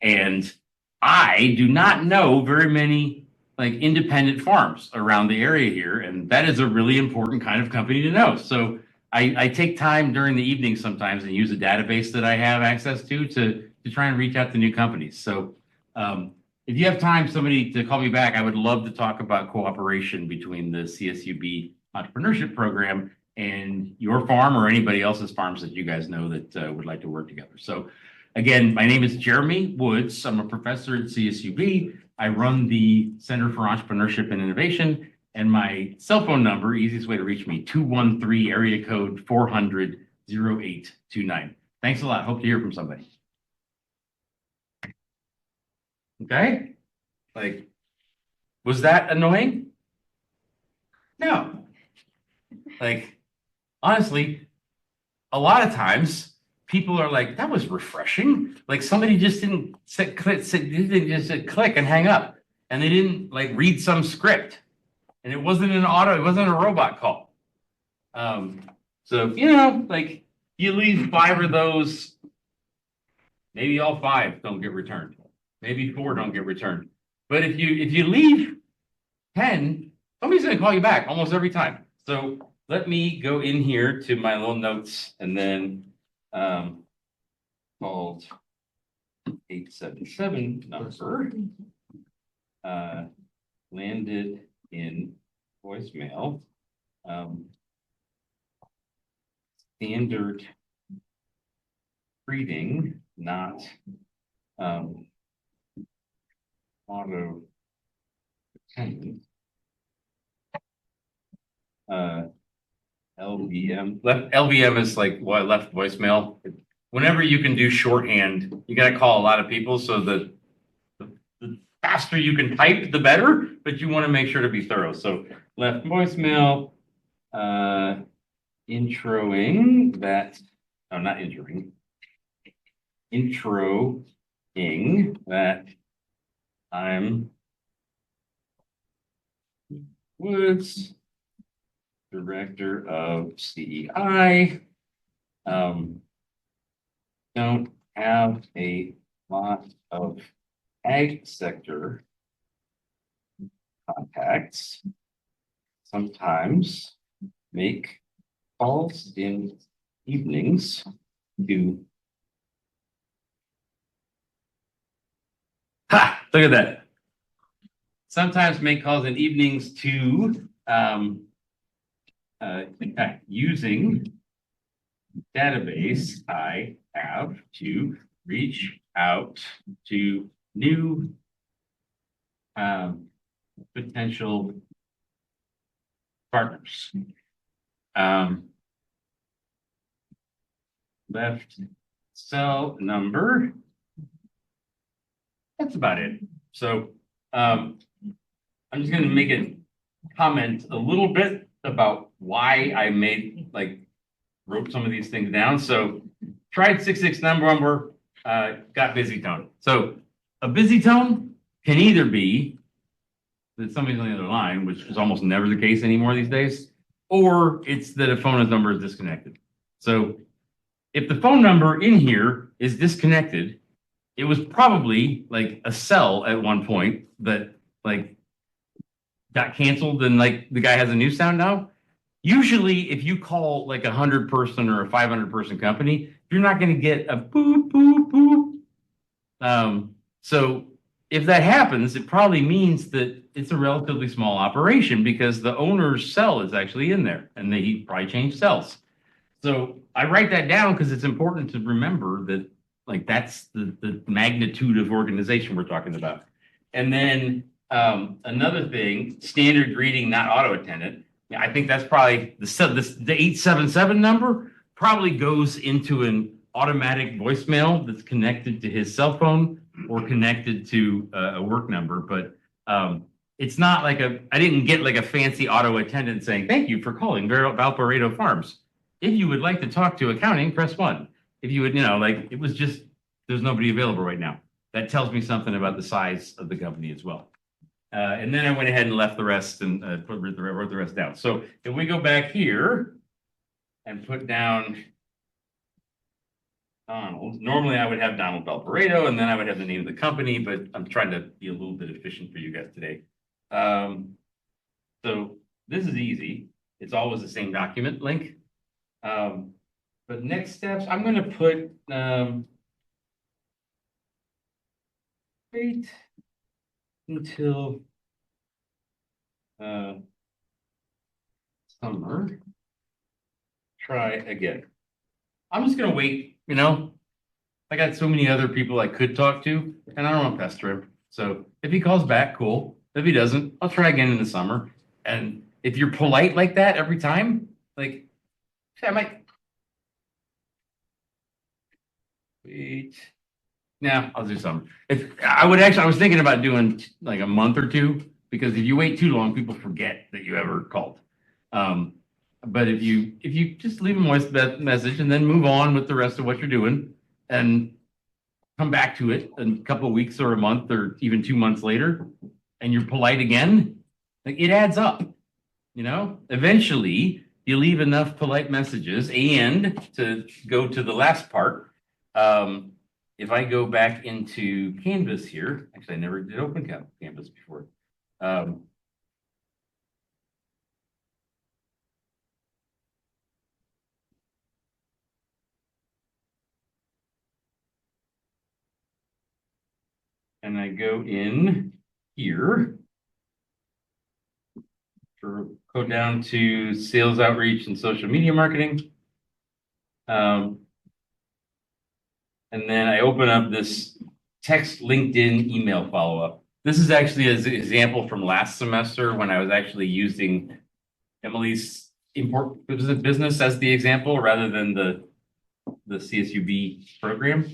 And I do not know very many like independent farms around the area here. And that is a really important kind of company to know. So I take time during the evening sometimes and use a database that I have access to try and reach out to new companies. So if you have time, somebody to call me back, I would love to talk about cooperation between the CSUB entrepreneurship program and your farm or anybody else's farms that you guys know that would like to work together. So again, my name is Jeremy Woods. I'm a professor at CSUB. I run the Center for Entrepreneurship and Innovation, and my cell phone number, easiest way to reach me, 213 area code 400-0829. Thanks a lot. Hope to hear from somebody. Okay? Like, was that annoying? No. Like, honestly, a lot of times people are like, that was refreshing. Like somebody just didn't click and hang up. And they didn't like read some script. And it wasn't it wasn't a robot call. So, you know, like you leave 5 of those, maybe all 5 don't get returned. Maybe 4 don't get returned. But if you leave 10, somebody's gonna call you back almost every time. So let me go in here to my little notes and then called 877 number landed in voicemail. Standard reading, not auto attendant. LVM. LVM is like what left voicemail. Whenever you can do shorthand, you got to call a lot of people. So the faster you can type, the better. But you want to make sure to be thorough. So left voicemail, introing that. No, not introing. Introing that I'm Woods, Director of CEI. Don't have a lot of ag sector contacts. Sometimes make calls in evenings to. Ha! Look at that. Sometimes make calls in evenings to using database I have to reach out to new potential partners. Left cell number. That's about it. So I'm just going to make a comment a little bit about why I wrote some of these things down. So tried 66 number, got busy tone. So a busy tone can either be that somebody's on the other line, which is almost never the case anymore these days, or it's that a phone number is disconnected. So if the phone number in here is disconnected, it was probably like a cell at one point that like got canceled and like the guy has a new sound now. Usually if you call like 100 person or a 500 person company, you're not going to get a boop, boop, boop. So if that happens, it probably means that it's a relatively small operation because the owner's cell is actually in there and he probably changed cells. So I write that down because it's important to remember that like that's the magnitude of organization we're talking about. And then another thing, standard greeting, not auto attendant. I think that's probably the 877 number probably goes into an automatic voicemail that's connected to his cell phone or connected to a work number. But it's not like I didn't get like a fancy auto attendant saying, thank you for calling Valparaiso Farms. If you would like to talk to accounting, press 1. If you would, like it was just, there's nobody available right now. That tells me something about the size of the company as well. And then I went ahead and left the rest and wrote the rest down. So if we go back here and put down Donald. Normally I would have Donald Valparaiso and then I would have the name of the company, but I'm trying to be a little bit efficient for you guys today. So this is easy. It's always the same document link. But next steps, I'm gonna put, wait until summer. Try again. I'm just gonna wait, you know? I got so many other people I could talk to, and I don't want to pester him. So if he calls back, cool. If he doesn't, I'll try again in the summer. And if you're polite like that every time, like, I might. Wait. Nah, I'll do some. If I would actually, I was thinking about doing like a month or two, because if you wait too long, people forget that you ever called. But if you just leave a voice message and then move on with the rest of what you're doing and come back to it in a couple of weeks or a month or even 2 months later, and you're polite again, like it adds up, you know? Eventually, you leave enough polite messages, and to go to the last part, if I go back into Canvas here, actually I never did open Canvas before. And I go in here. Go down to sales outreach and social media marketing. And then I open up this text LinkedIn email follow-up. This is actually an example from last semester when I was actually using Emily's import business as the example rather than the CSUB program.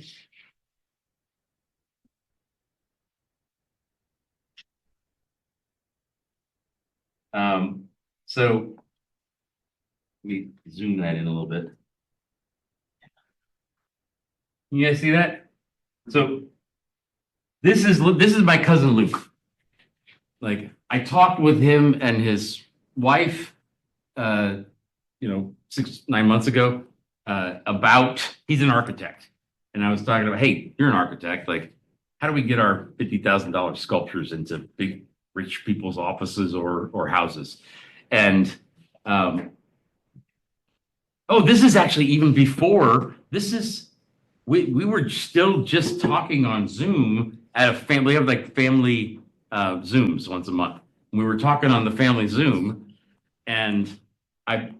So let me zoom that in a little bit. You guys see that? So this is my cousin Luke. Like I talked with him and his wife, 6-9 months ago, about he's an architect, and I was talking about, hey, you're an architect. Like, how do we get our $50,000 sculptures into big rich people's offices or houses? And this is actually even before this is. We were still just talking on Zoom at a family. We have like family Zooms once a month. We were talking on the family Zoom, and I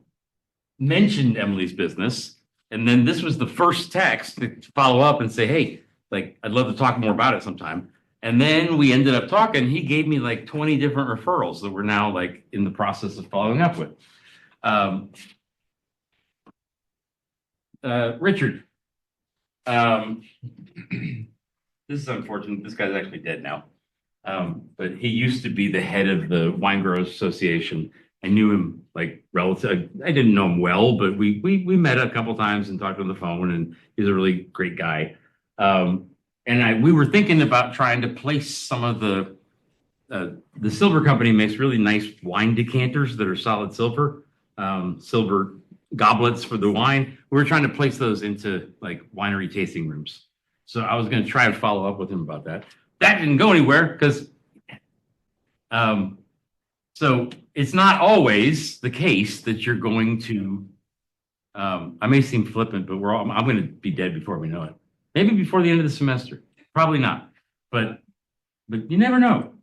mentioned Emily's business, and then this was the first text to follow up and say, hey, like I'd love to talk more about it sometime. And then we ended up talking. He gave me like 20 different referrals that we're now like in the process of following up with. Richard. This is unfortunate. This guy's actually dead now. But he used to be the head of the Wine Growers Association. I knew him like relative. I didn't know him well, but we met a couple times and talked on the phone, and he's a really great guy. And we were thinking about trying to place some of the silver company makes really nice wine decanters that are solid silver, silver goblets for the wine. We were trying to place those into like winery tasting rooms. So I was going to try and follow up with him about that. That didn't go anywhere because, so it's not always the case that you're going to, I may seem flippant, but I'm going to be dead before we know it. Maybe before the end of the semester, probably not, but you never know.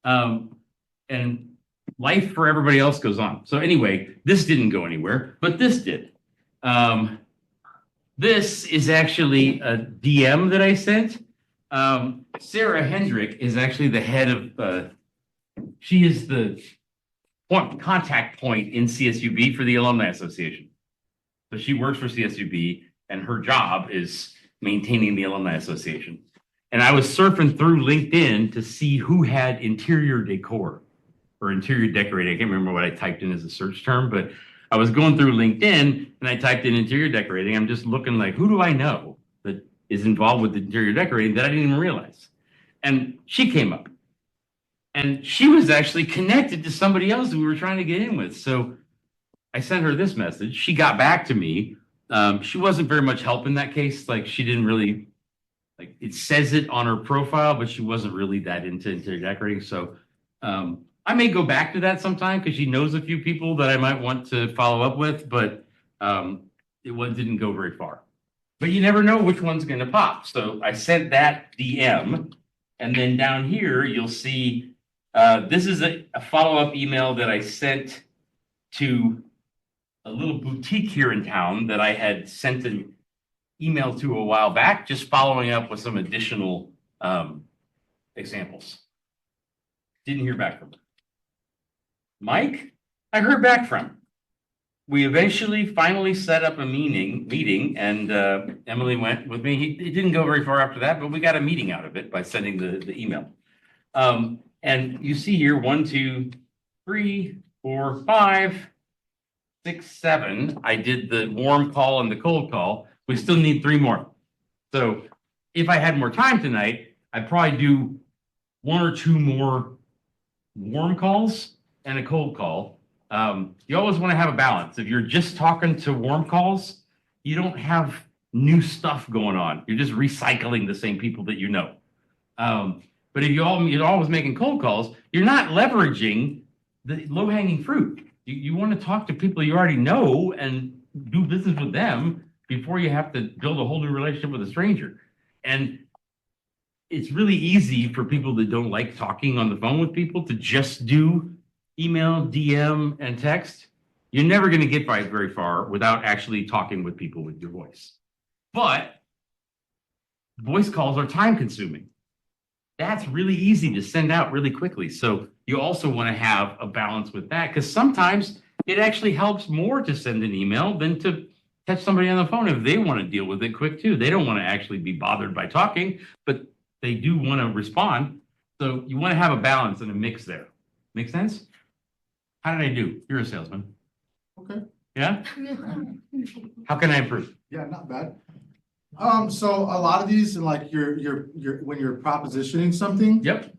And life for everybody else goes on. So anyway, this didn't go anywhere, but this did. This is actually a DM that I sent. Sarah Hendrick is actually the head of, she is the contact point in CSUB for the Alumni Association. So she works for CSUB, and her job is maintaining the Alumni Association. And I was surfing through LinkedIn to see who had interior decor or interior decorating. I can't remember what I typed in as a search term, but I was going through LinkedIn and I typed in interior decorating. I'm just looking like, who do I know that is involved with interior decorating that I didn't even realize? And she came up, and she was actually connected to somebody else that we were trying to get in with. So I sent her this message. She got back to me She wasn't very much help in that case. Like she didn't really, like it says it on her profile, but she wasn't really that into interior decorating. So I may go back to that sometime because she knows a few people that I might want to follow up with, but didn't go very far. But you never know which one's going to pop. So I sent that DM, and then down here you'll see this is a follow-up email that I sent to a little boutique here in town that I had sent an email to a while back, just following up with some additional examples. Didn't hear back from them. Mike, I heard back from. We eventually finally set up a meeting, and Emily went with me. It didn't go very far after that, but we got a meeting out of it by sending the email. And you see here 1, 2, 3, 4, 5, 6, 7. I did the warm call and the cold call. We still need 3 more. So if I had more time tonight, I'd probably do 1 or 2 more warm calls and a cold call. You always want to have a balance. If you're just talking to warm calls, you don't have new stuff going on. You're just recycling the same people that you know. But if you're always making cold calls, you're not leveraging the low-hanging fruit. You want to talk to people you already know and do business with them before you have to build a whole new relationship with a stranger. And it's really easy for people that don't like talking on the phone with people to just do email, DM, and text. You're never going to get very far without actually talking with people with your voice. But voice calls are time consuming. That's really easy to send out really quickly. So you also want to have a balance with that, because sometimes it actually helps more to send an email than to catch somebody on the phone if they want to deal with it quick too. They don't want to actually be bothered by talking, but they do want to respond. So you want to have a balance and a mix there. Make sense? How did I do? You're a salesman. Okay. Yeah? How can I improve? Yeah, not bad. So a lot of these, and like when you're propositioning something. Yep.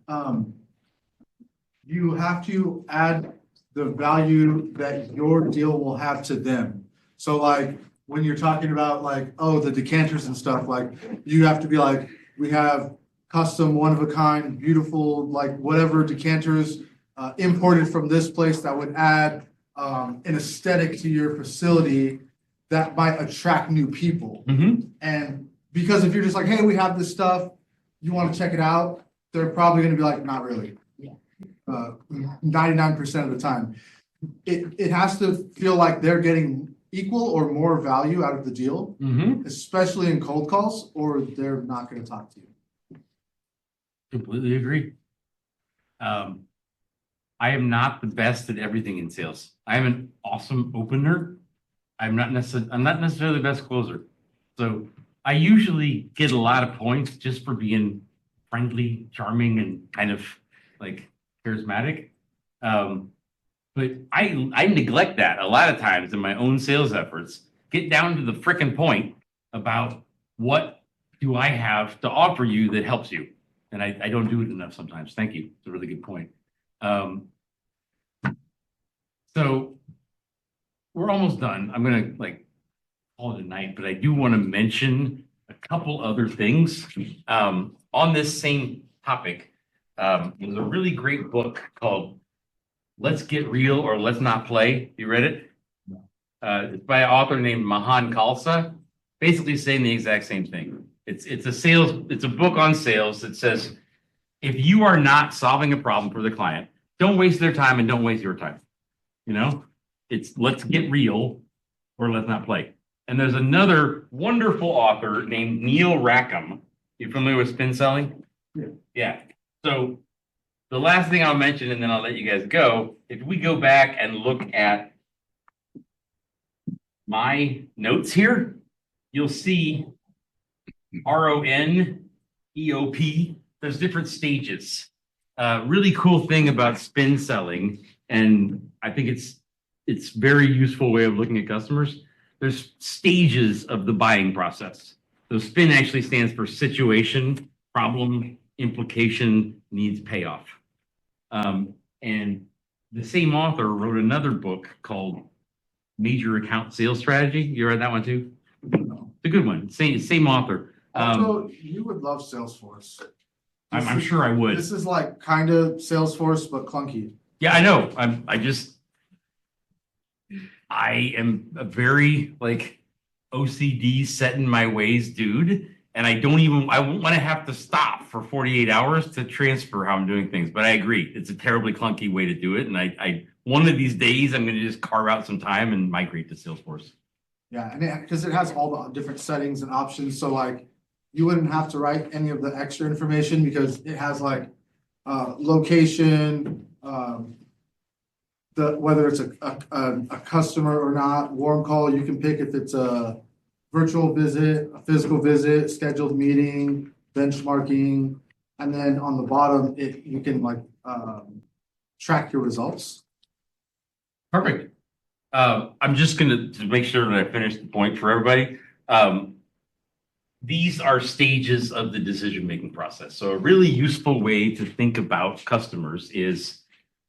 You have to add the value that your deal will have to them. So like when you're talking about like, oh, the decanters and stuff, like you have to be like, we have custom, one of a kind, beautiful, like whatever decanters imported from this place that would add an aesthetic to your facility that might attract new people. Mm-hmm. And because if you're just like, hey, we have this stuff, you want to check it out, they're probably going to be like, not really. 99% of the time. It has to feel like they're getting equal or more value out of the deal, especially in cold calls, or they're not going to talk to you. Completely agree. I am not the best at everything in sales. I am an awesome opener. I'm not necessarily the best closer. So I usually get a lot of points just for being friendly, charming, and kind of like charismatic. But I neglect that a lot of times in my own sales efforts. Get down to the frickin' point about what do I have to offer you that helps you. And I don't do it enough sometimes. Thank you. It's a really good point. So we're almost done. I'm gonna call it a night, but I do want to mention a couple other things on this same topic. There's a really great book called Let's Get Real or Let's Not Play. You read it? It's by an author named Mahan Khalsa, basically saying the exact same thing. It's a book on sales that says, if you are not solving a problem for the client, don't waste their time and don't waste your time. You know, it's let's get real or let's not play. And there's another wonderful author named Neil Rackham. You familiar with spin selling? Yeah. Yeah. So the last thing I'll mention, and then I'll let you guys go. If we go back and look at my notes here, you'll see RONEOP. There's different stages. Really cool thing about spin selling, and I think it's very useful way of looking at customers. There's stages of the buying process. So SPIN actually stands for situation, problem, implication, needs, payoff. And the same author wrote another book called Major Account Sales Strategy. You read that one too? a good one. Same author. Also, you would love Salesforce. I'm sure I would. This is like kind of Salesforce, but clunky. Yeah, I know. I am a very like OCD set in my ways dude. And I won't want to have to stop for 48 hours to transfer how I'm doing things. But I agree. It's a terribly clunky way to do it. And I one of these days, I'm going to just carve out some time and migrate to Salesforce. Yeah, and because it has all the different settings and options, so like you wouldn't have to write any of the extra information because it has like location, whether it's a customer or not, warm call, you can pick if it's a virtual visit, a physical visit, scheduled meeting, benchmarking, and then on the bottom, you can like track your results. Perfect. I'm just gonna to make sure that I finish the point for everybody. These are stages of the decision-making process. So a really useful way to think about customers is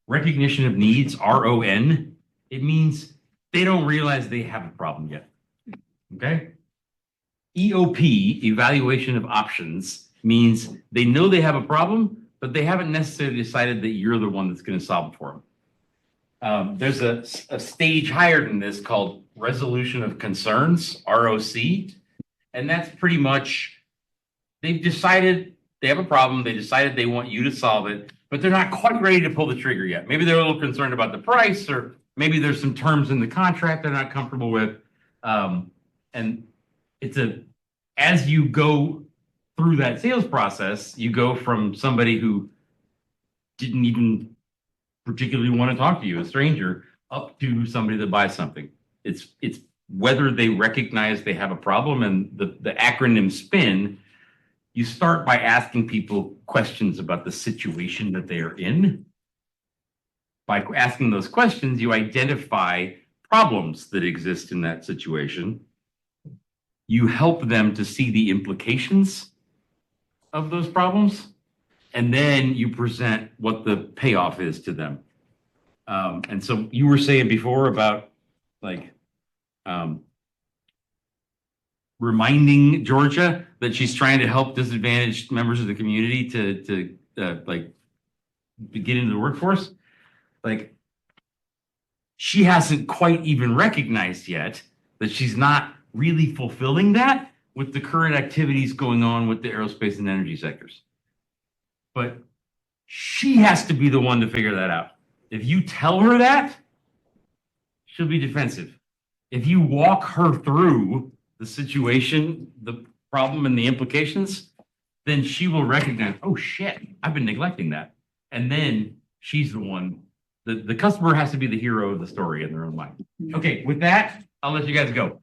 recognition of needs, RON. It means they don't realize they have a problem yet. Okay? EOP, evaluation of options, means they know they have a problem, but they haven't necessarily decided that you're the one that's going to solve it for them. There's a stage higher than this called resolution of concerns, ROC. And that's pretty much, they've decided they have a problem. They decided they want you to solve it, but they're not quite ready to pull the trigger yet. Maybe they're a little concerned about the price, or maybe there's some terms in the contract they're not comfortable with. And as you go through that sales process, you go from somebody who didn't even particularly want to talk to you, a stranger, up to somebody that buys something. It's whether they recognize they have a problem, and the acronym SPIN, you start by asking people questions about the situation that they are in. By asking those questions, you identify problems that exist in that situation. You help them to see the implications of those problems, and then you present what the payoff is to them. And so you were saying before about like reminding Georgia that she's trying to help disadvantaged members of the community to like get into the workforce. Like she hasn't quite even recognized yet that she's not really fulfilling that with the current activities going on with the aerospace and energy sectors. But she has to be the one to figure that out. If you tell her that, she'll be defensive. If you walk her through the situation, the problem, and the implications, then she will recognize, oh shit, I've been neglecting that. And then she's the one, the customer has to be the hero of the story in their own mind. Okay, with that, I'll let you guys go.